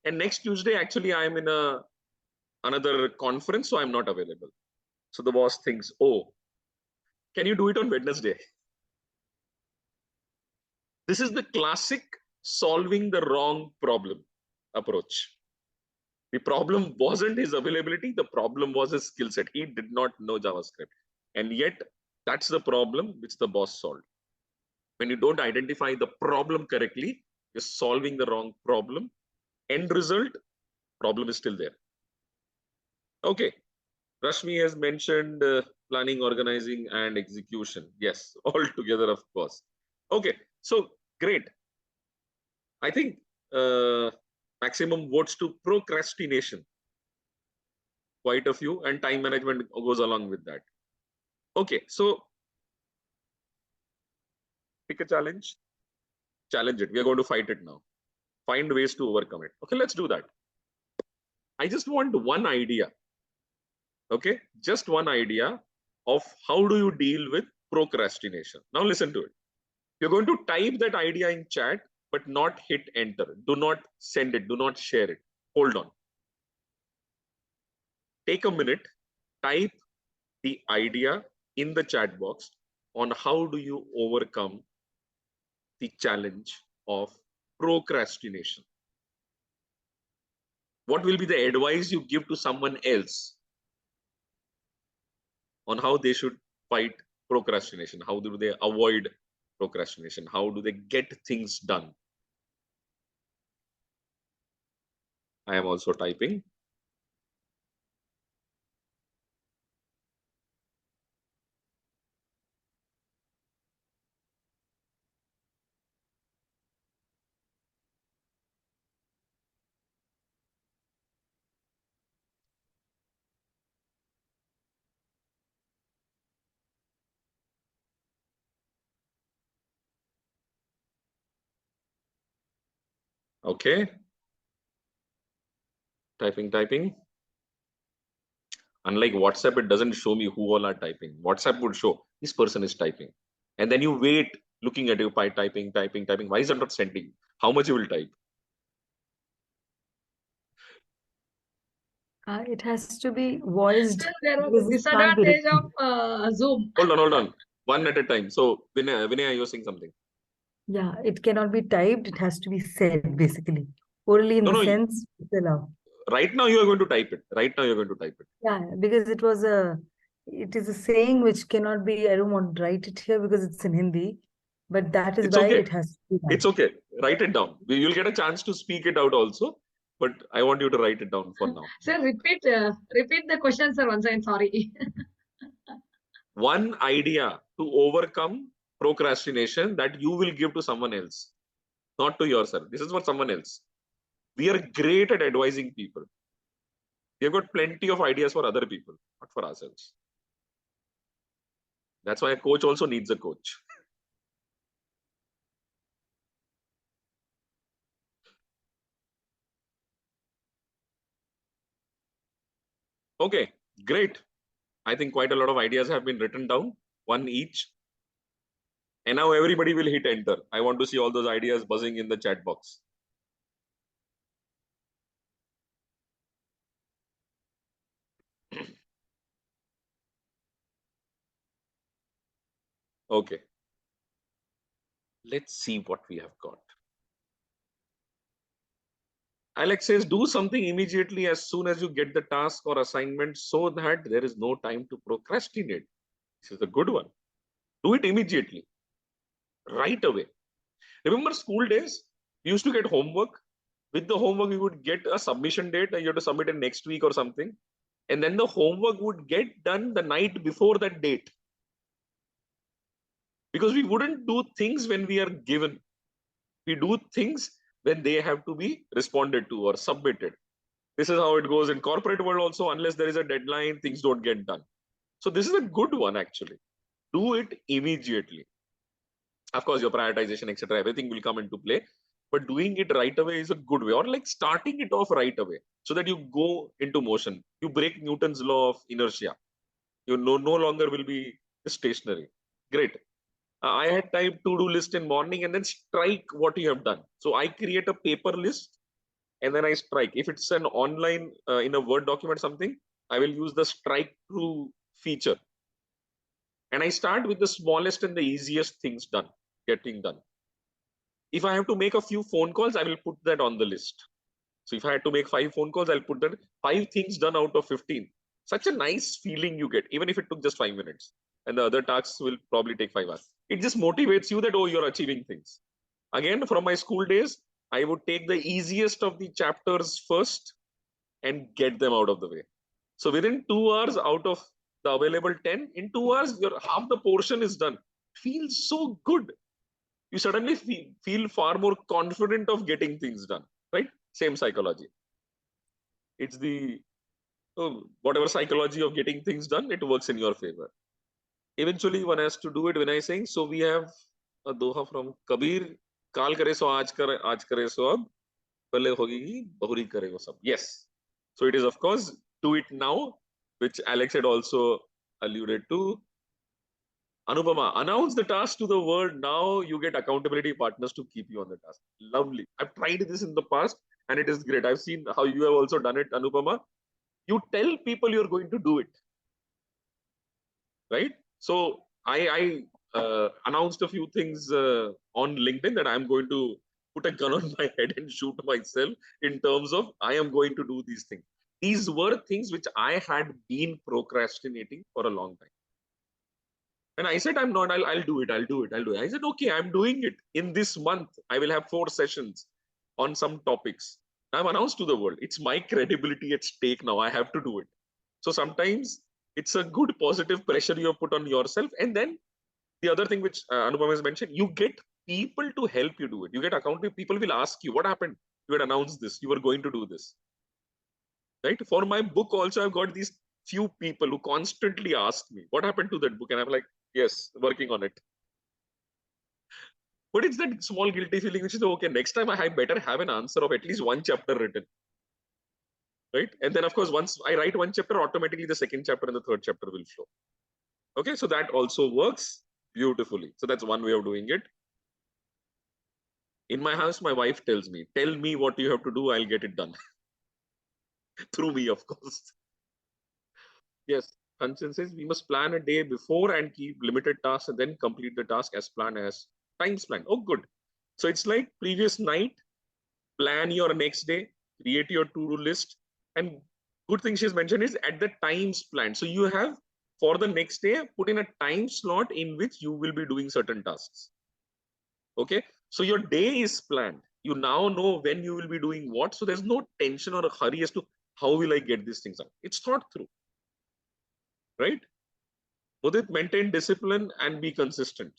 And next Tuesday, actually, I'm in another conference, so I'm not available. So the boss thinks, oh, can you do it on Wednesday? This is the classic solving the wrong problem approach. The problem wasn't his availability, the problem was his skill set. He did not know JavaScript. And yet, that's the problem which the boss solved. When you don't identify the problem correctly, you're solving the wrong problem. End result, problem is still there. Okay, Rashmi has mentioned planning, organizing, and execution. Yes, all together, of course. Okay, so great. I think maximum votes to procrastination. Quite a few, and time management goes along with that. Okay, so pick a challenge, challenge it. We are going to fight it now. Find ways to overcome it. Okay, let's do that. I just want one idea. Okay, just one idea of how do you deal with procrastination. Now listen to it. You're going to type that idea in chat, but not hit enter. Do not send it. Do not share it. Hold on. Take a minute, type the idea in the chat box on how do you overcome the challenge of procrastination. What will be the advice you give to someone else on how they should fight procrastination? How do they avoid procrastination? How do they get things done? I am also typing. Okay. Typing. Unlike WhatsApp, it doesn't show me who all are typing. WhatsApp would show this person is typing. And then you wait looking at you by typing. Why is it not sending? How much you will type? It has to be voiced. Sir, there was because a it can't be disadvantage written. of Zoom. Hold on. One at a time. So, Vinay, you're saying something? Yeah, it cannot be typed. It has to be said, basically. Orally in No, the no. sense, it's allowed. Right now, you are going to type it. Yeah, because it is a saying which cannot be, I don't want to write it here because it's in Hindi, but that is It's why okay. it has to be done. It's okay. Write it down. You'll get a chance to speak it out also. But I want you to write it down for now. Sir, repeat the question, sir, once again. Sorry. One idea to overcome procrastination that you will give to someone else, not to yourself. This is for someone else. We are great at advising people. We have got plenty of ideas for other people, not for ourselves. That's why a coach also needs a coach. Okay, great. I think quite a lot of ideas have been written down, one each. And now everybody will hit enter. I want to see all those ideas buzzing in the chat box. Okay. Let's see what we have got. Alex says, do something immediately as soon as you get the task or assignment so that there is no time to procrastinate. This is a good one. Do it immediately, right away. Remember school days? We used to get homework. With the homework, we would get a submission date and you have to submit it next week or something. And then the homework would get done the night before that date. Because we wouldn't do things when we are given. We do things when they have to be responded to or submitted. This is how it goes in corporate world also. Unless there is a deadline, things don't get done. So this is a good one actually. Do it immediately. Of course, your prioritization, etc., everything will come into play. But doing it right away is a good way, or like starting it off right away, so that you go into motion. You break Newton's law of inertia. You no longer will be stationary. Great. I had typed to-do list in morning and then strike what you have done. So I create a paper list and then I strike. If it's an online in a Word document something, I will use the strike through feature. And I start with the smallest and the easiest things getting done. If I have to make a few phone calls, I will put that on the list. So if I had to make 5 phone calls, I'll put that 5 things done out of 15. Such a nice feeling you get, even if it took just 5 minutes. And the other tasks will probably take 5 hours. It just motivates you that, oh, you're achieving things. Again, from my school days, I would take the easiest of the chapters first and get them out of the way. So within 2 hours out of the available 10, in 2 hours, half the portion is done. Feels so good. You suddenly feel far more confident of getting things done, right? Same psychology. It's the whatever psychology of getting things done, it works in your favor. Eventually, one has to do it when I saying. So we have a doha from Kabir. Kaal kare so aaj kare so ab. Pale hogi bahuri kare wo sab. Yes. So it is, of course, do it now, which Alex had also alluded to. Anupama, announce the task to the world. Now you get accountability partners to keep you on the task. Lovely. I've tried this in the past and it is great. I've seen how you have also done it, Anupama. You tell people you're going to do it, right? So I announced a few things on LinkedIn that I'm going to put a gun on my head and shoot myself in terms of I am going to do these things. These were things which I had been procrastinating for a long time. And I said, I'm not, I'll do it. I said, okay, I'm doing it. In this month, I will have 4 sessions on some topics. I've announced to the world, it's my credibility at stake now. I have to do it. So sometimes it's a good positive pressure you have put on yourself. And then the other thing which Anupam has mentioned, you get people to help you do it. You get accountable. People will ask you, what happened? You had announced this. You were going to do this. Right? For my book also, I've got these few people who constantly ask me, what happened to that book? And I'm like, yes, working on it. But it's that small guilty feeling which is okay. Next time I better have an answer of at least one chapter written, right? And then of course once I write one chapter, automatically the second chapter and the third chapter will flow. Okay, so that also works beautifully. So that's one way of doing it. In my house, my wife tells me, "Tell me what you have to do. I'll get it done." Through me, of course. Yes, Kanchan says we must plan a day before and keep limited tasks and then complete the task as planned as times planned. Oh, good. So it's like previous night, plan your next day, create your to-do list. And good thing she's mentioned is at the times planned. So you have for the next day, put in a time slot in which you will be doing certain tasks. Okay. So your day is planned. You now know when you will be doing what. So there's no tension or a hurry as to how will I get these things out. It's thought through. Right? Udit, maintain discipline and be consistent.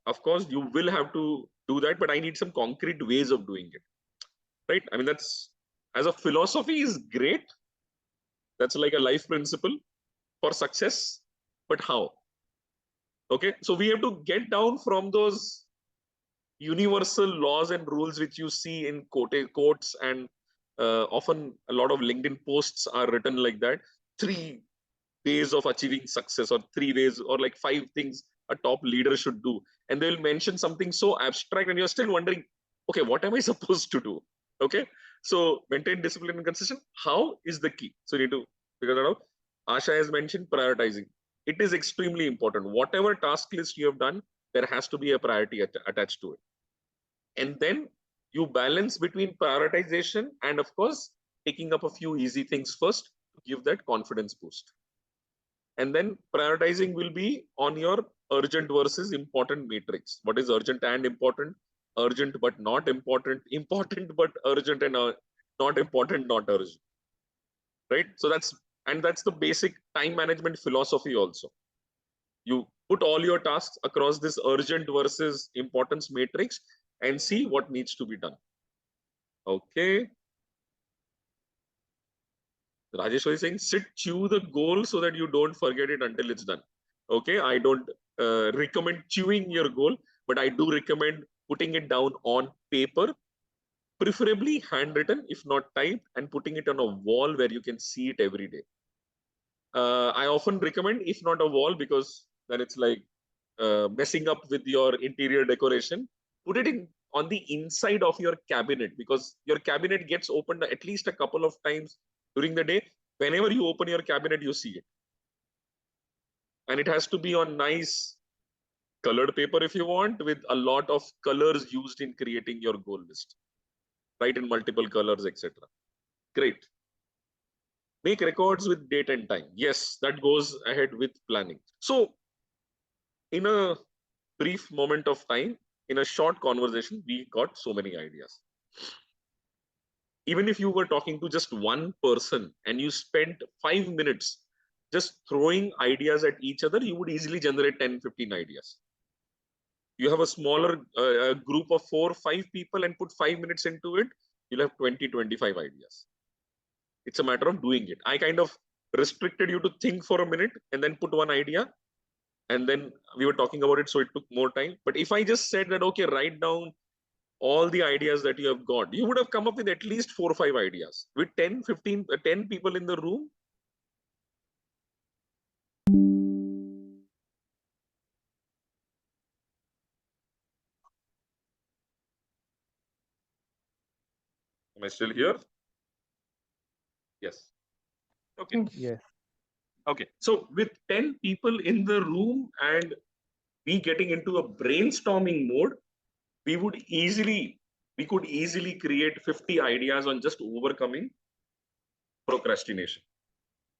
Of course, you will have to do that, but I need some concrete ways of doing it. Right? I mean, that's as a philosophy is great. That's like a life principle for success. But how? Okay. So we have to get down from those universal laws and rules which you see in quotes, and often a lot of LinkedIn posts are written like that. 3 ways of achieving success, or 3 ways, or like 5 things a top leader should do, and they'll mention something so abstract and you're still wondering, okay, what am I supposed to do? Okay, so maintain discipline and consistent. How is the key? So you need to figure that out. Asha has mentioned prioritizing. It is extremely important. Whatever task list you have done, there has to be a priority attached to it, and then you balance between prioritization and of course taking up a few easy things first to give that confidence boost. And then prioritizing will be on your urgent versus important matrix. What is urgent and important? Urgent but not important, important but urgent, and not important, not urgent. Right? So that's the basic time management philosophy also. You put all your tasks across this urgent versus importance matrix and see what needs to be done. Okay. Rajesh is saying, sit, chew the goal so that you don't forget it until it's done. Okay, I don't recommend chewing your goal, but I do recommend putting it down on paper, preferably handwritten, if not typed, and putting it on a wall where you can see it every day. I often recommend, if not a wall, because then it's like messing up with your interior decoration, put it in on the inside of your cabinet, because your cabinet gets opened at least a couple of times during the day. Whenever you open your cabinet, you see it. And it has to be on nice colored paper if you want, with a lot of colors used in creating your goal list. Write in multiple colors, etc. Great. Make records with date and time. Yes, that goes ahead with planning. So in a brief moment of time, in a short conversation, we got so many ideas. Even if you were talking to just one person and you spent 5 minutes just throwing ideas at each other, you would easily generate 10-15 ideas. You have a smaller group of 4 or 5 people and put 5 minutes into it, you'll have 20-25 ideas. It's a matter of doing it. I kind of restricted you to think for a minute and then put one idea, and then we were talking about it, so it took more time. But if I just said that, okay, write down all the ideas that you have got, you would have come up with at least 4 or 5 ideas. With 10 people in the room, am I still here? Yes. Okay. Yes. Okay. So with 10 people in the room and we getting into a brainstorming mode, we could easily create 50 ideas on just overcoming procrastination.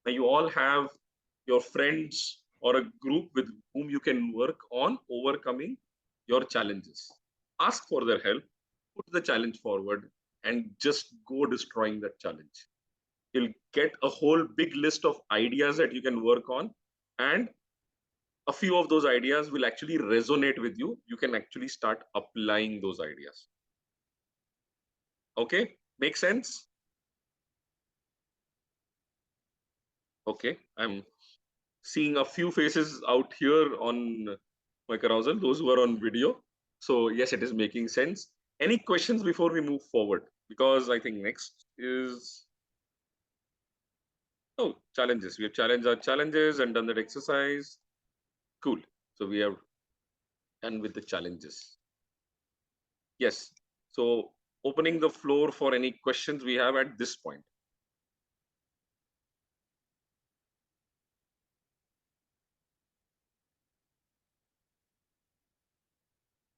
Now you all have your friends or a group with whom you can work on overcoming your challenges. Ask for their help, put the challenge forward, and just go destroying that challenge. You'll get a whole big list of ideas that you can work on, and a few of those ideas will actually resonate with you. You can actually start applying those ideas. Okay, make sense? Okay, I'm seeing a few faces out here on my carousel, those who are on video. So yes, it is making sense. Any questions before we move forward? Because I think next is challenges. We have challenged our challenges and done that exercise. Cool. So we have done with the challenges. Yes. So opening the floor for any questions we have at this point.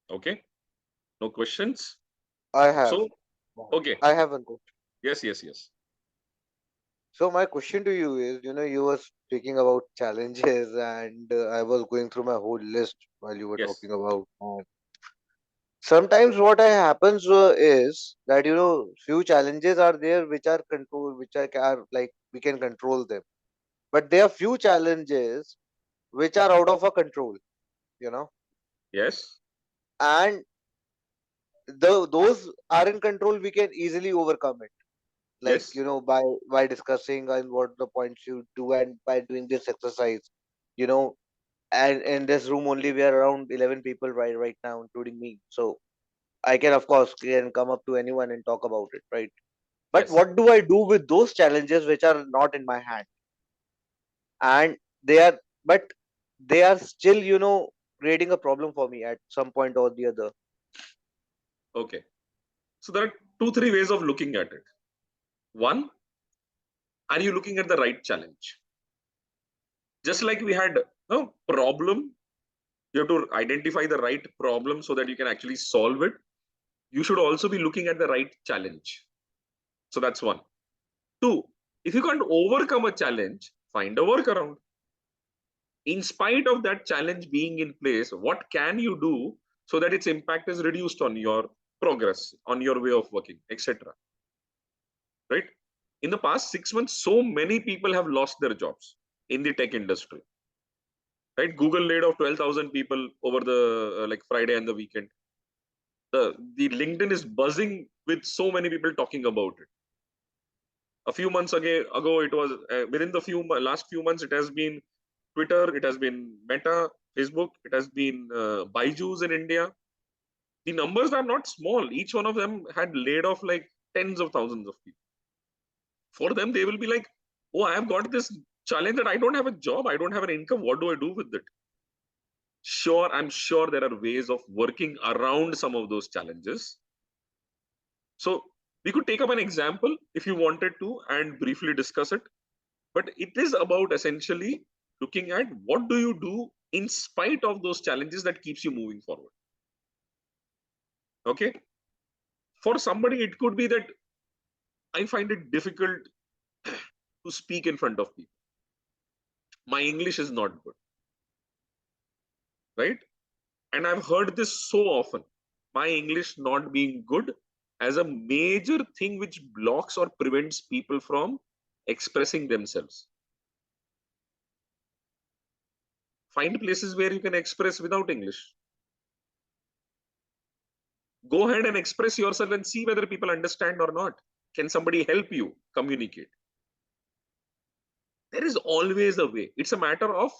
Okay. No questions. I have. So okay. I have one question. Yes. Yes. Yes. So my question to you is, you were speaking about challenges, and I was going through my whole list while you were Yes. talking about. Sometimes what happens is that few challenges are there which are control, which are like we can control them, but there are few challenges which are out of our control, you know, Yes. and those are in control. We can easily overcome it, like Yes. by discussing and what the points you do, and by doing this exercise, you know. And in this room only we are around 11 people right now, including me. So I can of course can come up to anyone and talk about it, right? But Yes. what do I do with those challenges which are not in my hand, and they are, but they are still, creating a problem for me at some point or the other. Okay. So there are 2, 3 ways of looking at it. One, are you looking at the right challenge? Just like we had a problem, you have to identify the right problem so that you can actually solve it. You should also be looking at the right challenge. So that's one. Two, if you can't overcome a challenge, find a workaround. In spite of that challenge being in place, what can you do so that its impact is reduced on your progress, on your way of working, etc. Right? In the past 6 months, so many people have lost their jobs in the tech industry. Right? Google laid off 12,000 people over the like Friday and the weekend. The LinkedIn is buzzing with so many people talking about it. A few months ago it was within the last few months, it has been Twitter, it has been Meta, Facebook, it has been Byju's in India. The numbers are not small. Each one of them had laid off like tens of thousands of people. For them, they will be like, oh, I have got this challenge that I don't have a job, I don't have an income. What do I do with it? Sure, I'm sure there are ways of working around some of those challenges. So we could take up an example if you wanted to and briefly discuss it. But it is about essentially looking at what do you do in spite of those challenges that keeps you moving forward. Okay. For somebody, it could be that I find it difficult to speak in front of people. My English is not good, right? And I've heard this so often. My English not being good as a major thing which blocks or prevents people from expressing themselves. Find places where you can express without English. Go ahead and express yourself and see whether people understand or not. Can somebody help you communicate? There is always a way. It's a matter of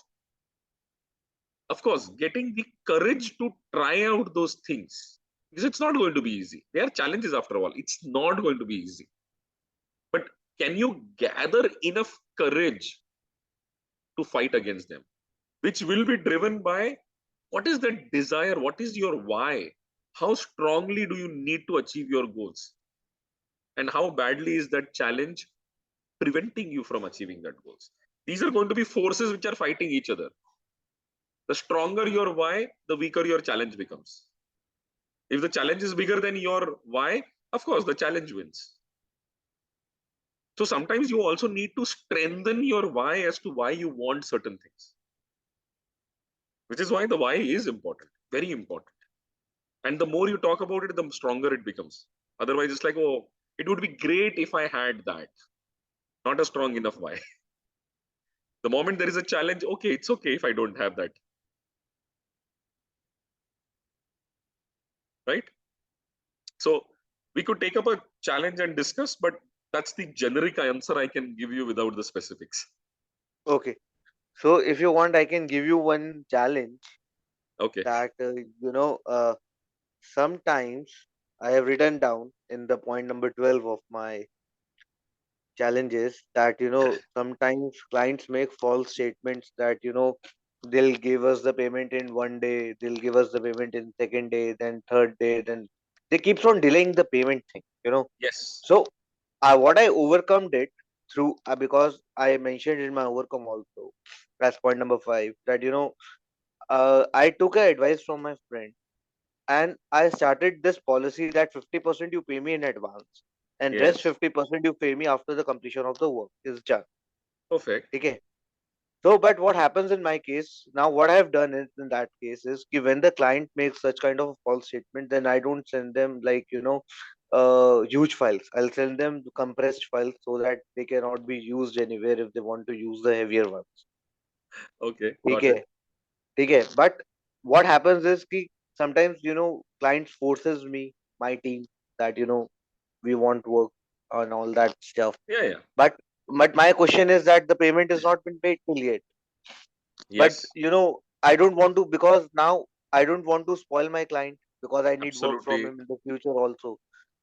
course, getting the courage to try out those things. Because it's not going to be easy. They are challenges after all. It's not going to be easy. But can you gather enough courage to fight against them? Which will be driven by what is the desire? What is your why? How strongly do you need to achieve your goals? And how badly is that challenge preventing you from achieving that goals? These are going to be forces which are fighting each other. The stronger your why, the weaker your challenge becomes. If the challenge is bigger than your why, of course, the challenge wins. So sometimes you also need to strengthen your why as to why you want certain things, which is why the why is important, very important. And the more you talk about it, the stronger it becomes. Otherwise, it's like, oh, it would be great if I had that. Not a strong enough why. The moment there is a challenge, okay, it's okay if I don't have that. Right? So we could take up a challenge and discuss, but that's the generic answer I can give you without the specifics. Okay. So if you want, I can give you one challenge Okay. that, sometimes I have written down in the point number 12 of my challenges that, sometimes clients make false statements that, they'll give us the payment in 1 day, they'll give us the payment in second day, then third day, then they keeps on delaying the payment thing. Yes. So what I overcome it through, because I mentioned in my overcome also, that's point number 5, that, I took a advice from my friend, and I started this policy that 50% you pay me in advance and rest Yes. 50% you pay me after the completion of the work is done. Perfect. Okay. So, but what happens in my case now, what I've done is in that case is ki when the client makes such kind of a false statement, then I don't send them like, huge files. I'll send them compressed files so that they cannot be used anywhere if they want to use the heavier ones. Okay. Got it. Okay. Okay. But what happens is ki sometimes, clients forces me, my team, that, we want work and all that stuff. Yeah. Yeah. But my question is that the payment has not been paid till yet. But Yes. I don't want to, because now I don't want to spoil my client, because I need work from Absolutely. him in the future also.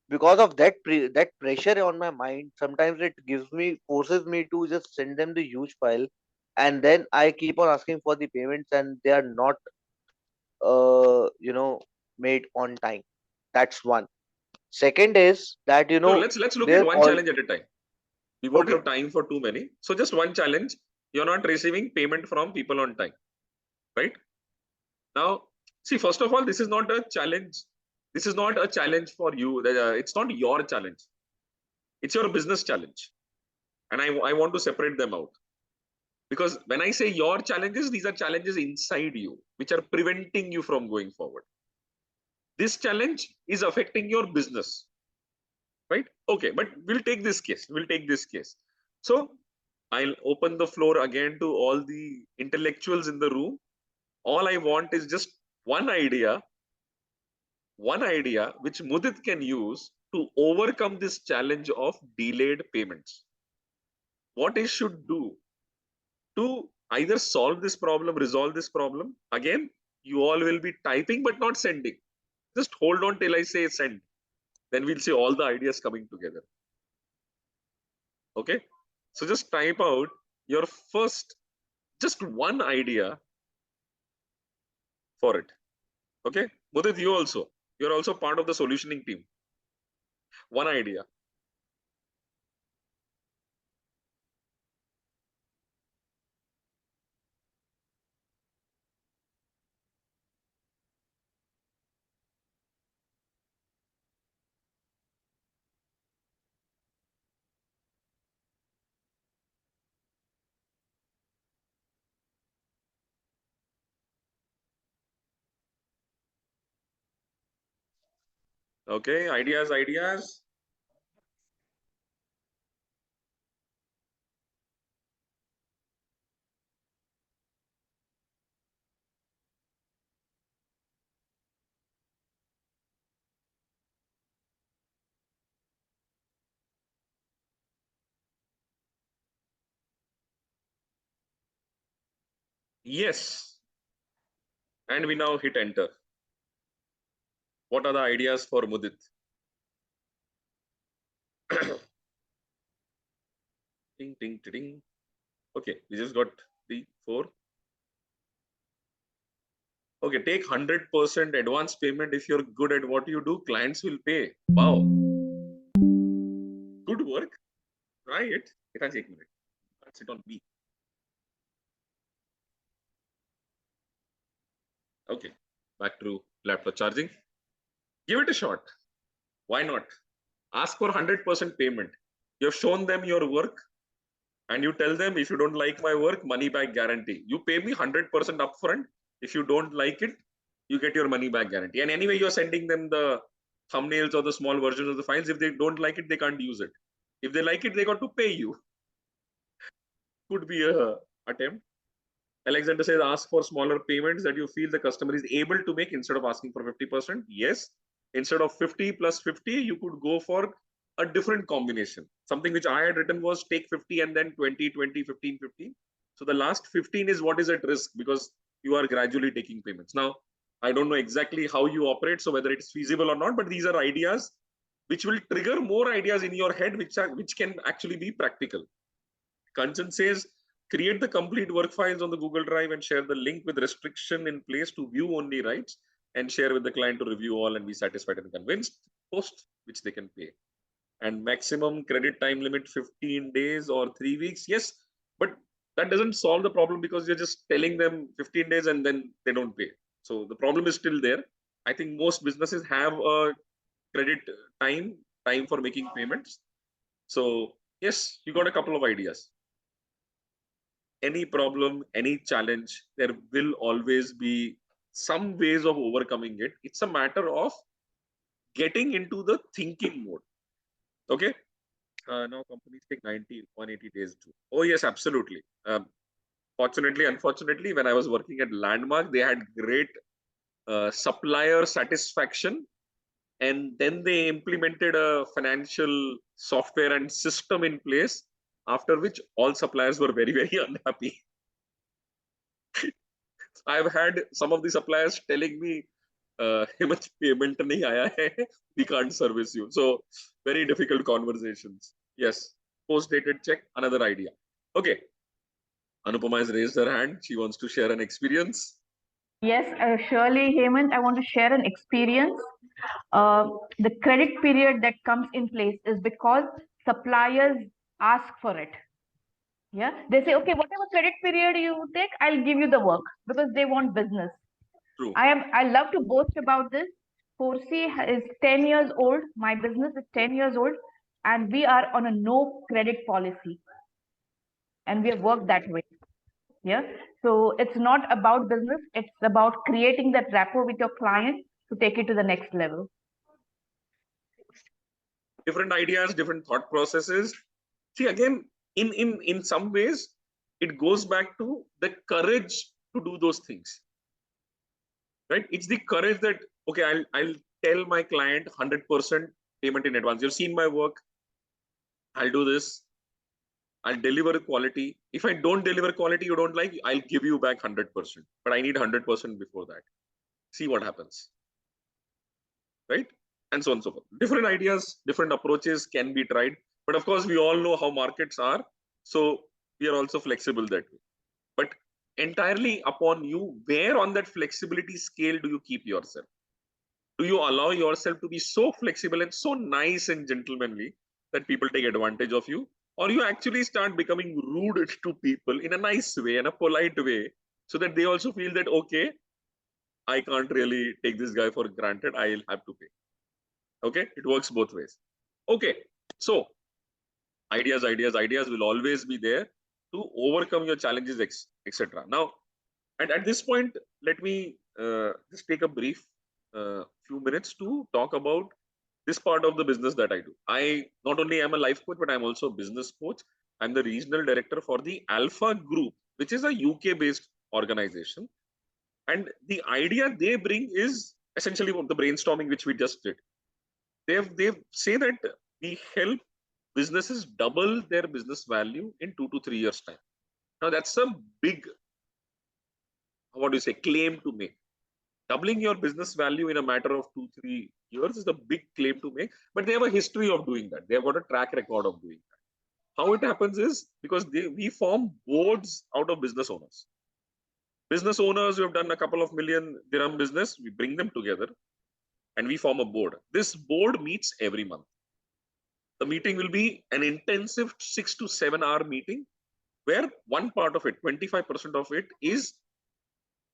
Because of that pressure on my mind, sometimes it forces me to just send them the huge file, and then I keep on asking for the payments, and they are not made on time. That's one. Second is that, So let's look at there's one all challenge at a time. We won't okay. have time for too many. So just one challenge. You're not receiving payment from people on time, right? Now, see, first of all, this is not a challenge. This is not a challenge for you. It's not your challenge. It's your business challenge. And I want to separate them out. Because when I say your challenges, these are challenges inside you, which are preventing you from going forward. This challenge is affecting your business, right? Okay, but we'll take this case. We'll take this case. So I'll open the floor again to all the intellectuals in the room. All I want is just one idea which Mudit can use to overcome this challenge of delayed payments. What he should do to either solve this problem, resolve this problem. Again, you all will be typing but not sending. Just hold on till I say send. Then we'll see all the ideas coming together. Okay. So just type out your first, just one idea for it. Okay. Mudit, you also. You're also part of the solutioning team. One idea. Okay. Ideas. Yes. And we now hit enter. What are the ideas for Mudit? Ding, ding, ding. Okay, we just got 3, 4. Okay, take 100% advance payment. If you're good at what you do, clients will pay. Wow, good work. Try it. It has 1 minute. That's it on me. Okay, back to laptop charging. Give it a shot. Why not? Ask for 100% payment. You have shown them your work, and you tell them, if you don't like my work, money back guarantee. You pay me 100% upfront. If you don't like it, you get your money back guarantee. And anyway, you're sending them the thumbnails or the small versions of the files. If they don't like it, they can't use it. If they like it, they got to pay you. Could be a attempt. Alexander says, ask for smaller payments that you feel the customer is able to make instead of asking for 50%. Yes. Instead of 50 plus 50, you could go for a different combination. Something which I had written was take 50 and then 20, 20, 15, 15. So the last 15 is what is at risk, because you are gradually taking payments. Now, I don't know exactly how you operate, so whether it's feasible or not, but these are ideas which will trigger more ideas in your head, which can actually be practical. Kanchan says, create the complete work files on the Google Drive and share the link with restriction in place to view only rights and share with the client to review all and be satisfied and convinced. Post, which they can pay. And maximum credit time limit 15 days or 3 weeks. Yes, but that doesn't solve the problem because you're just telling them 15 days and then they don't pay. So the problem is still there. I think most businesses have a credit time for making payments. So yes, you got a couple of ideas. Any problem, any challenge, there will always be some ways of overcoming it. It's a matter of getting into the thinking mode. Okay. Now companies take 90, 180 days to. Oh yes, absolutely. Fortunately, unfortunately, when I was working at Landmark, they had great supplier satisfaction, and then they implemented a financial software and system in place, after which all suppliers were very, very unhappy. I've had some of the suppliers telling me, "Hemant, payment nahi aaya hai, we can't service you." So very difficult conversations. Yes, post-dated check, another idea. Okay, Anupama has raised her hand. She wants to share an experience. Yes, surely, Hemant, I want to share an experience. The credit period that comes in place is because suppliers ask for it. Yeah, they say, okay, whatever credit period you take, I'll give you the work because they want business. True. I love to boast about this. 4C is 10 years old. My business is 10 years old, and we are on a no credit policy, and we have worked that way. Yeah. So it's not about business. It's about creating that rapport with your client to take it to the next level. Different ideas, different thought processes. See, again, in some ways, it goes back to the courage to do those things. Right? It's the courage that, okay, I'll tell my client 100% payment in advance. You've seen my work. I'll do this. I'll deliver quality. If I don't deliver quality you don't like, I'll give you back 100%. But I need 100% before that. See what happens. Right? And so on and so forth. Different ideas, different approaches can be tried. But of course, we all know how markets are. So we are also flexible that way. But entirely upon you, where on that flexibility scale do you keep yourself? Do you allow yourself to be so flexible and so nice and gentlemanly that people take advantage of you? Or you actually start becoming rude to people in a nice way, in a polite way, so that they also feel that, okay, I can't really take this guy for granted. I'll have to pay. Okay, it works both ways. Okay, so ideas will always be there to overcome your challenges, etc. Now, and at this point, let me just take a brief few minutes to talk about this part of the business that I do. I not only am a life coach, but I'm also a business coach. I'm the regional director for the Alpha Group, which is a UK-based organization. And the idea they bring is essentially the brainstorming which we just did. They say that we help businesses double their business value in 2 to 3 years time. Now that's a big, what do you say, claim to make. Doubling your business value in a matter of 2-3 years is a big claim to make, but they have a history of doing that. They have got a track record of doing that. How it happens is because we form boards out of business owners. Business owners who have done a couple of million dirham business, we bring them together and we form a board. This board meets every month. The meeting will be an intensive 6 to 7 hour meeting where one part of it, 25% of it, is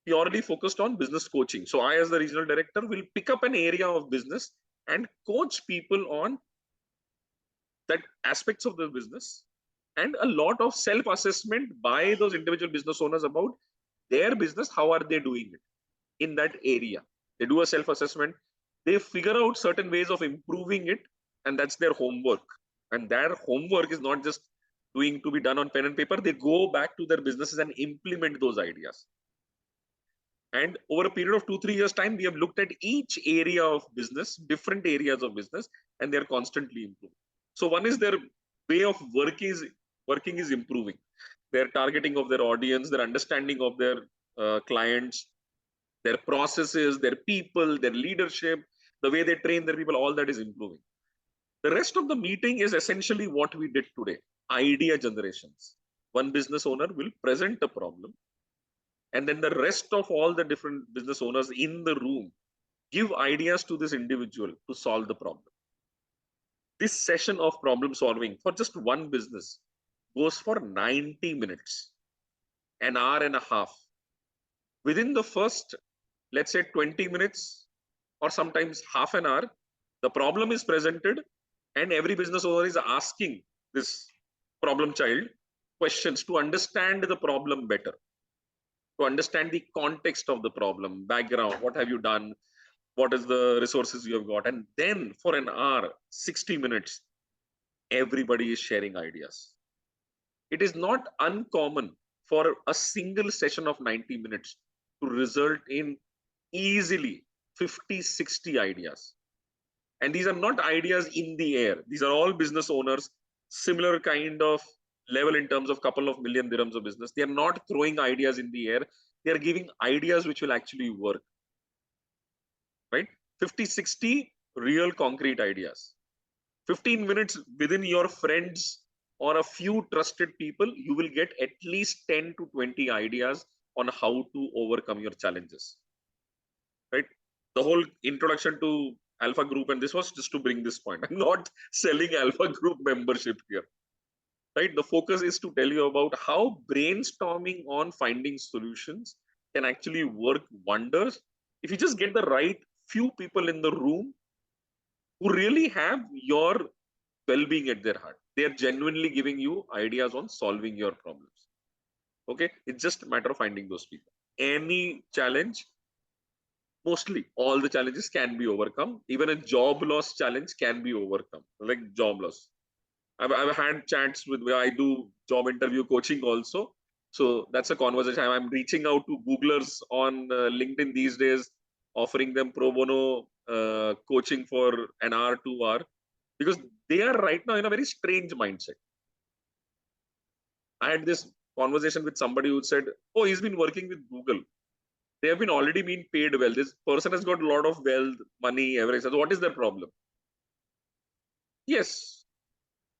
purely focused on business coaching. So I, as the regional director, will pick up an area of business and coach people on that aspects of the business, and a lot of self-assessment by those individual business owners about their business. How are they doing it in that area? They do a self-assessment. They figure out certain ways of improving it, and that's their homework. And their homework is not just doing to be done on pen and paper. They go back to their businesses and implement those ideas. And over a period of 2-3 years time, we have looked at each area of business, different areas of business, and they're constantly improving. So one is their way of working is improving. Their targeting of their audience, their understanding of their clients, Their processes, their people, their leadership, the way they train their people, all that is improving. The rest of the meeting is essentially what we did today, idea generations. One business owner will present a problem, and then the rest of all the different business owners in the room give ideas to this individual to solve the problem. This session of problem solving for just one business goes for 90 minutes, an hour and a half. Within the first, let's say 20 minutes or sometimes half an hour, the problem is presented and every business owner is asking this problem child questions to understand the problem better, to understand the context of the problem, background, what have you done, what is the resources you have got. And then for an hour, 60 minutes, everybody is sharing ideas. It is not uncommon for a single session of 90 minutes to result in easily 50, 60 ideas. And these are not ideas in the air. These are all business owners, similar kind of level in terms of couple of million dirhams of business. They are not throwing ideas in the air. They are giving ideas which will actually work, right? 50, 60 real concrete ideas. 15 minutes within your friends or a few trusted people, you will get at least 10 to 20 ideas on how to overcome your challenges, right? The whole introduction to Alpha Group, and this was just to bring this point. I'm not selling Alpha Group membership here, right? The focus is to tell you about how brainstorming on finding solutions can actually work wonders if you just get the right few people in the room who really have your well-being at their heart. They are genuinely giving you ideas on solving your problems. Okay, it's just a matter of finding those people. Any challenge, mostly all the challenges can be overcome. Even a job loss challenge can be overcome, like job loss. I've had chats with where I do job interview coaching also. So that's a conversation. I'm reaching out to Googlers on LinkedIn these days, offering them pro bono coaching for an hour, 2 hour, because they are right now in a very strange mindset. I had this conversation with somebody who said, "Oh, he's been working with Google. They have been already been paid well. This person has got a lot of wealth, money, everything. So what is their problem?" Yes,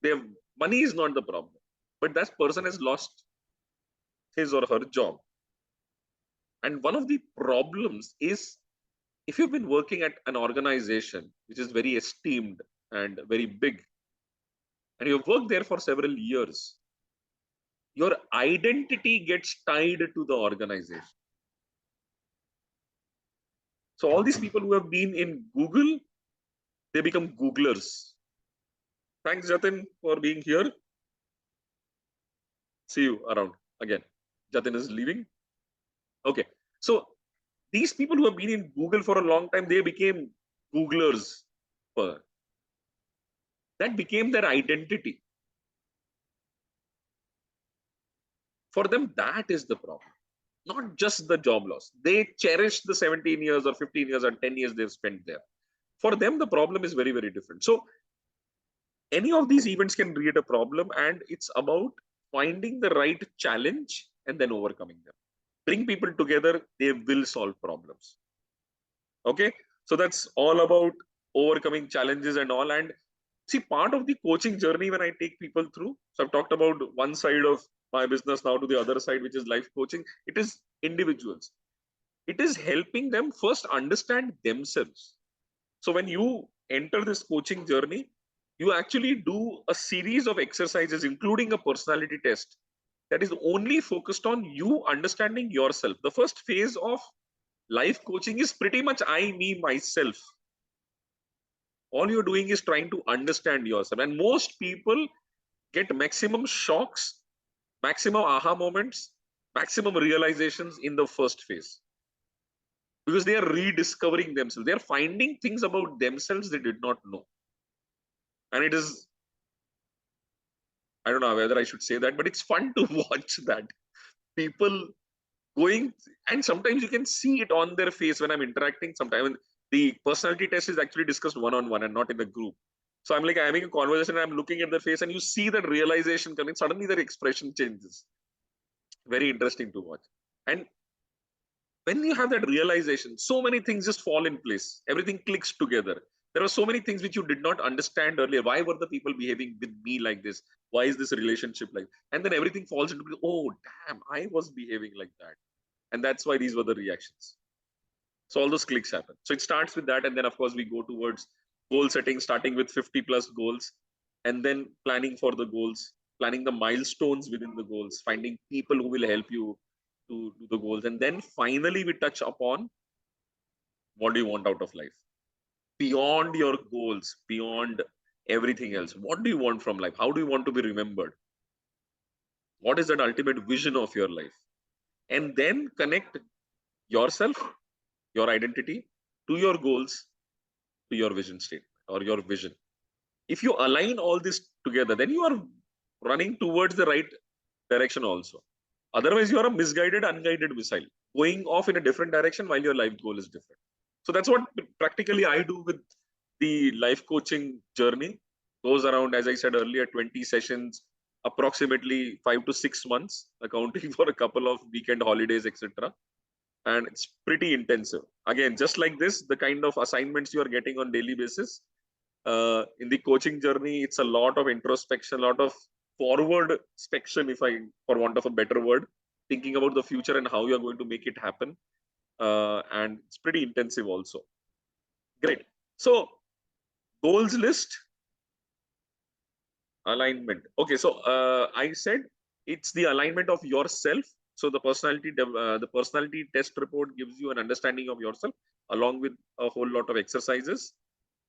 they have, money is not the problem, but that person has lost his or her job. And one of the problems is if you've been working at an organization which is very esteemed and very big, and you've worked there for several years, your identity gets tied to the organization. So all these people who have been in Google, they become Googlers. Thanks, Jatin, for being here. See you around again. Jatin is leaving. Okay. So these people who have been in Google for a long time, they became Googlers. That became their identity. For them, that is the problem. Not just the job loss. They cherish the 17 years or 15 years or 10 years they've spent there. For them, the problem is very, very different. So any of these events can create a problem, and it's about finding the right challenge and then overcoming them. Bring people together, they will solve problems. Okay, so that's all about overcoming challenges and all. And see, part of the coaching journey when I take people through, so I've talked about one side of my business, now to the other side, which is life coaching. It is individuals. It is helping them first understand themselves. So when you enter this coaching journey, you actually do a series of exercises, including a personality test that is only focused on you understanding yourself. The first phase of life coaching is pretty much I, me, myself. All you're doing is trying to understand yourself. And most people get maximum shocks, maximum aha moments, maximum realizations in the first phase. Because they are rediscovering themselves. They are finding things about themselves they did not know. And it is, I don't know whether I should say that, but it's fun to watch that. People going, and sometimes you can see it on their face when I'm interacting. Sometimes the personality test is actually discussed one-on-one and not in a group. So I'm like having a conversation and I'm looking at their face and you see that realization coming. Suddenly their expression changes. Very interesting to watch. And when you have that realization, so many things just fall in place. Everything clicks together. There are so many things which you did not understand earlier. Why were the people behaving with me like this? Why is this relationship like? And then everything falls into place. Oh, damn, I was behaving like that. And that's why these were the reactions. So all those clicks happen. So it starts with that. And then, of course, we go towards goal setting, starting with 50 plus goals, and then planning for the goals, planning the milestones within the goals, finding people who will help you to do the goals. And then finally, we touch upon what do you want out of life? Beyond your goals, beyond everything else. What do you want from life? How do you want to be remembered? What is that ultimate vision of your life? And then connect yourself, your identity to your goals, to your vision statement or your vision. If you align all this together, then you are running towards the right direction also. Otherwise, you are a misguided, unguided missile going off in a different direction while your life goal is different. So that's what practically I do with the life coaching journey. Goes around, as I said earlier, 20 sessions, approximately 5 to 6 months, accounting for a couple of weekend holidays, etc. And it's pretty intensive. Again, just like this, the kind of assignments you are getting on daily basis, in the coaching journey, it's a lot of introspection, a lot of forward spection, if I, for want of a better word, thinking about the future and how you're going to make it happen. And it's pretty intensive also. Great. So goals list, alignment. Okay, so I said it's the alignment of yourself. So the personality test report gives you an understanding of yourself along with a whole lot of exercises.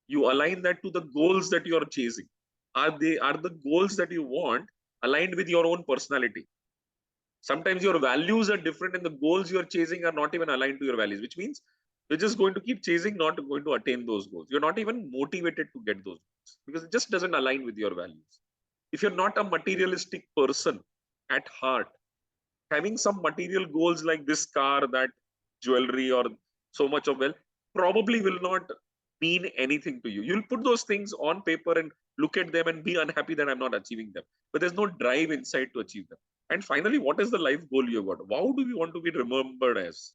You align that to the goals that you are chasing. Are the goals that you want aligned with your own personality? Sometimes your values are different and the goals you are chasing are not even aligned to your values, which means you're just going to keep chasing, not going to attain those goals. You're not even motivated to get those goals because it just doesn't align with your values. If you're not a materialistic person at heart, having some material goals like this car, that jewelry, or so much of wealth probably will not mean anything to you. You'll put those things on paper and look at them and be unhappy that I'm not achieving them. But there's no drive inside to achieve them. And finally, what is the life goal you got? How do you want to be remembered as?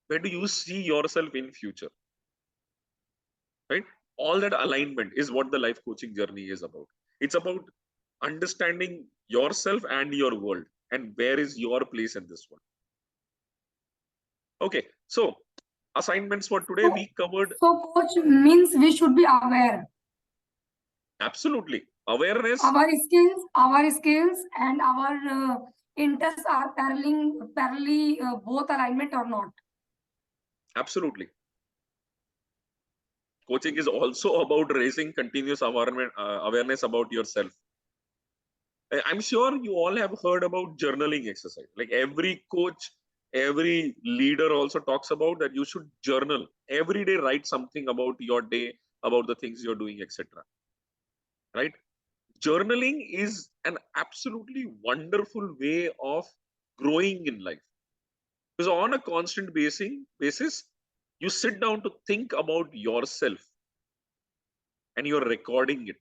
Where do you see yourself in future? Right? All that alignment is what the life coaching journey is about. It's about understanding yourself and your world and where is your place in this world. Okay, so assignments for today, we covered. So, coach means we should be aware. Absolutely. Awareness. Our skills and our interests are parallelly both alignment or not. Absolutely. Coaching is also about raising continuous awareness about yourself. I'm sure you all have heard about journaling exercise. Like every coach, every leader also talks about that you should journal. Every day write something about your day, about the things you're doing, etc. Right? Journaling is an absolutely wonderful way of growing in life. Because on a constant basis, you sit down to think about yourself and you're recording it.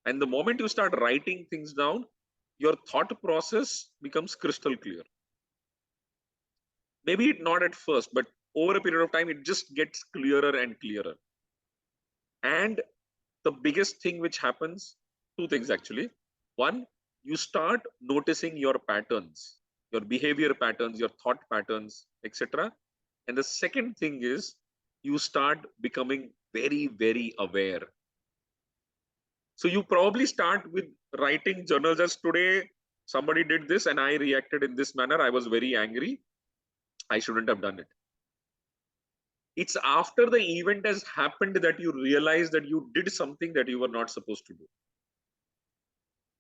And the moment you start writing things down, your thought process becomes crystal clear. Maybe not at first, but over a period of time, it just gets clearer and clearer. And the biggest thing which happens, two things actually. One, you start noticing your patterns, your behavior patterns, your thought patterns, etc. And the second thing is you start becoming very, very aware. So you probably start with writing journals as today, somebody did this and I reacted in this manner. I was very angry. I shouldn't have done it. It's after the event has happened that you realize that you did something that you were not supposed to do.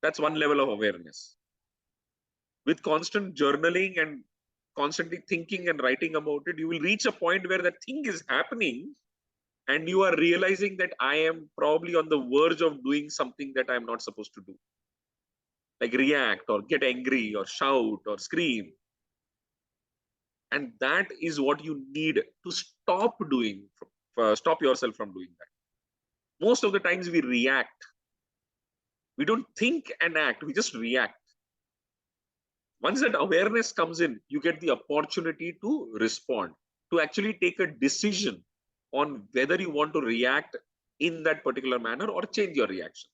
That's one level of awareness. With constant journaling and constantly thinking and writing about it, you will reach a point where that thing is happening and you are realizing that I am probably on the verge of doing something that I'm not supposed to do. Like react or get angry or shout or scream. And that is what you need to stop doing, stop yourself from doing that. Most of the times we react. We don't think and act, we just react. Once that awareness comes in, you get the opportunity to respond, to actually take a decision on whether you want to react in that particular manner or change your reaction.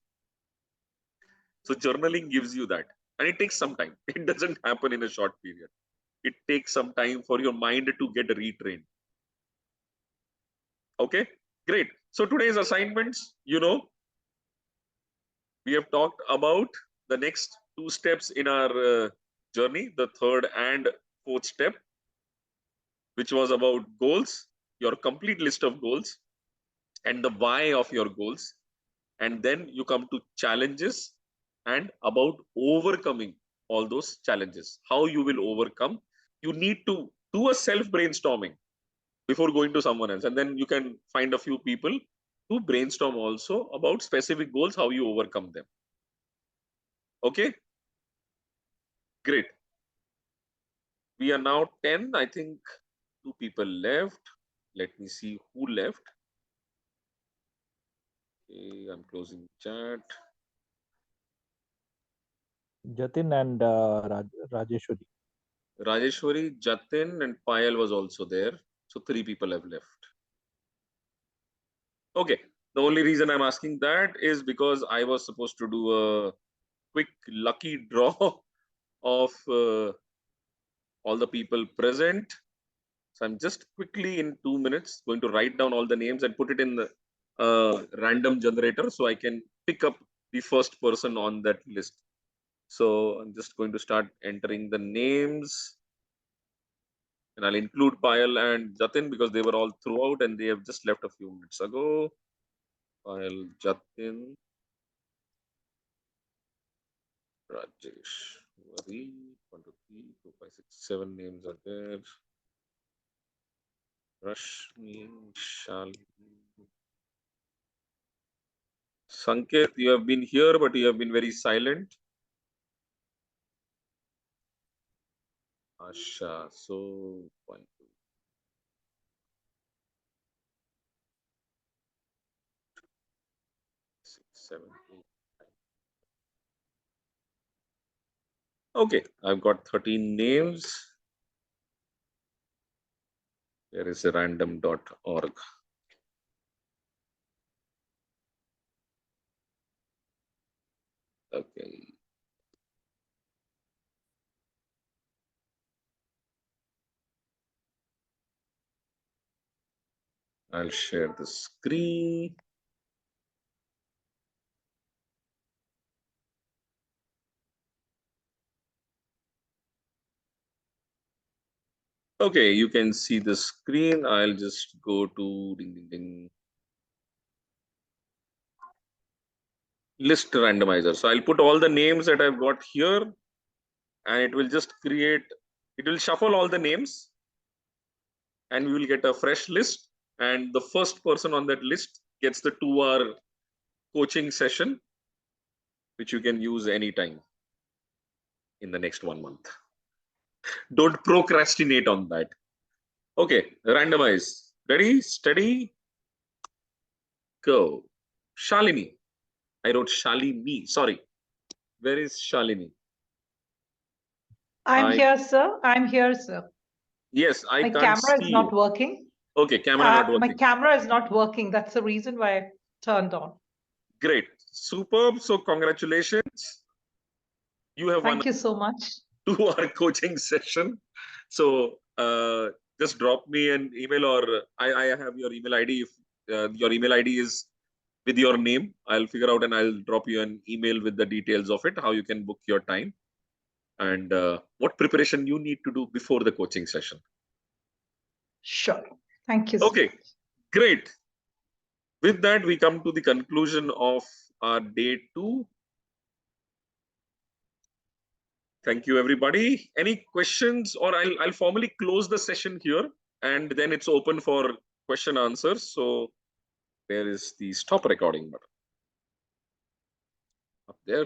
So journaling gives you that, and it takes some time. It doesn't happen in a short period. It takes some time for your mind to get retrained. Okay, great. So today's assignments, we have talked about the next 2 steps in our journey, the third and fourth step, which was about goals, your complete list of goals, and the why of your goals. And then you come to challenges and about overcoming all those challenges, how you will overcome. You need to do a self brainstorming before going to someone else, and then you can find a few people to brainstorm also about specific goals, how you overcome them. Okay, great. We are now 10. I think 2 people left. Let me see who left. Okay, I'm closing chat. Jatin and Rajeshwari. Rajeshwari, Jatin, and Payal was also there. So 3 people have left. Okay. The only reason I'm asking that is because I was supposed to do a quick lucky draw of all the people present. So I'm just quickly in 2 minutes going to write down all the names and put it in the random generator so I can pick up the first person on that list. So I'm just going to start entering the names. And I'll include Payal and Jatin because they were all throughout and they have just left a few minutes ago. Payal, Jatin, Rajesh, 1, 2, 3, 4, 5, 6, 7 names are there. Rashmi, Shalini. Sanket, you have been here, but you have been very silent. Asha, so 1, 2, 6, 7, 8, 9. Okay, I've got 13 names. There is a random.org. Okay. I'll share the screen. Okay, you can see the screen. I'll just go to list randomizer. So I'll put all the names that I've got here and it will just create, it will shuffle all the names and we will get a fresh list. And the first person on that list gets the 2-hour coaching session, which you can use anytime in the next 1 month. Don't procrastinate on that. Okay, randomize. Ready, steady, go. Shalini. I wrote Shalini. Sorry. Where is Shalini? I'm here, sir. I'm here, sir. Yes, I My can't camera see is not you. working. Okay, camera not My working. camera is not working. That's the reason why I turned on. Great. Superb. So congratulations. You have won Thank you so much. 2-hour coaching session. So just drop me an email or I have your email ID. If your email ID is with your name, I'll figure out and I'll drop you an email with the details of it, how you can book your time and what preparation you need to do before the coaching session. Sure. Thank you, sir. Okay, great. With that, we come to the conclusion of our day 2. Thank you, everybody. Any questions, or I'll formally close the session here, and then it's open for question answers. So there is the stop recording button up there.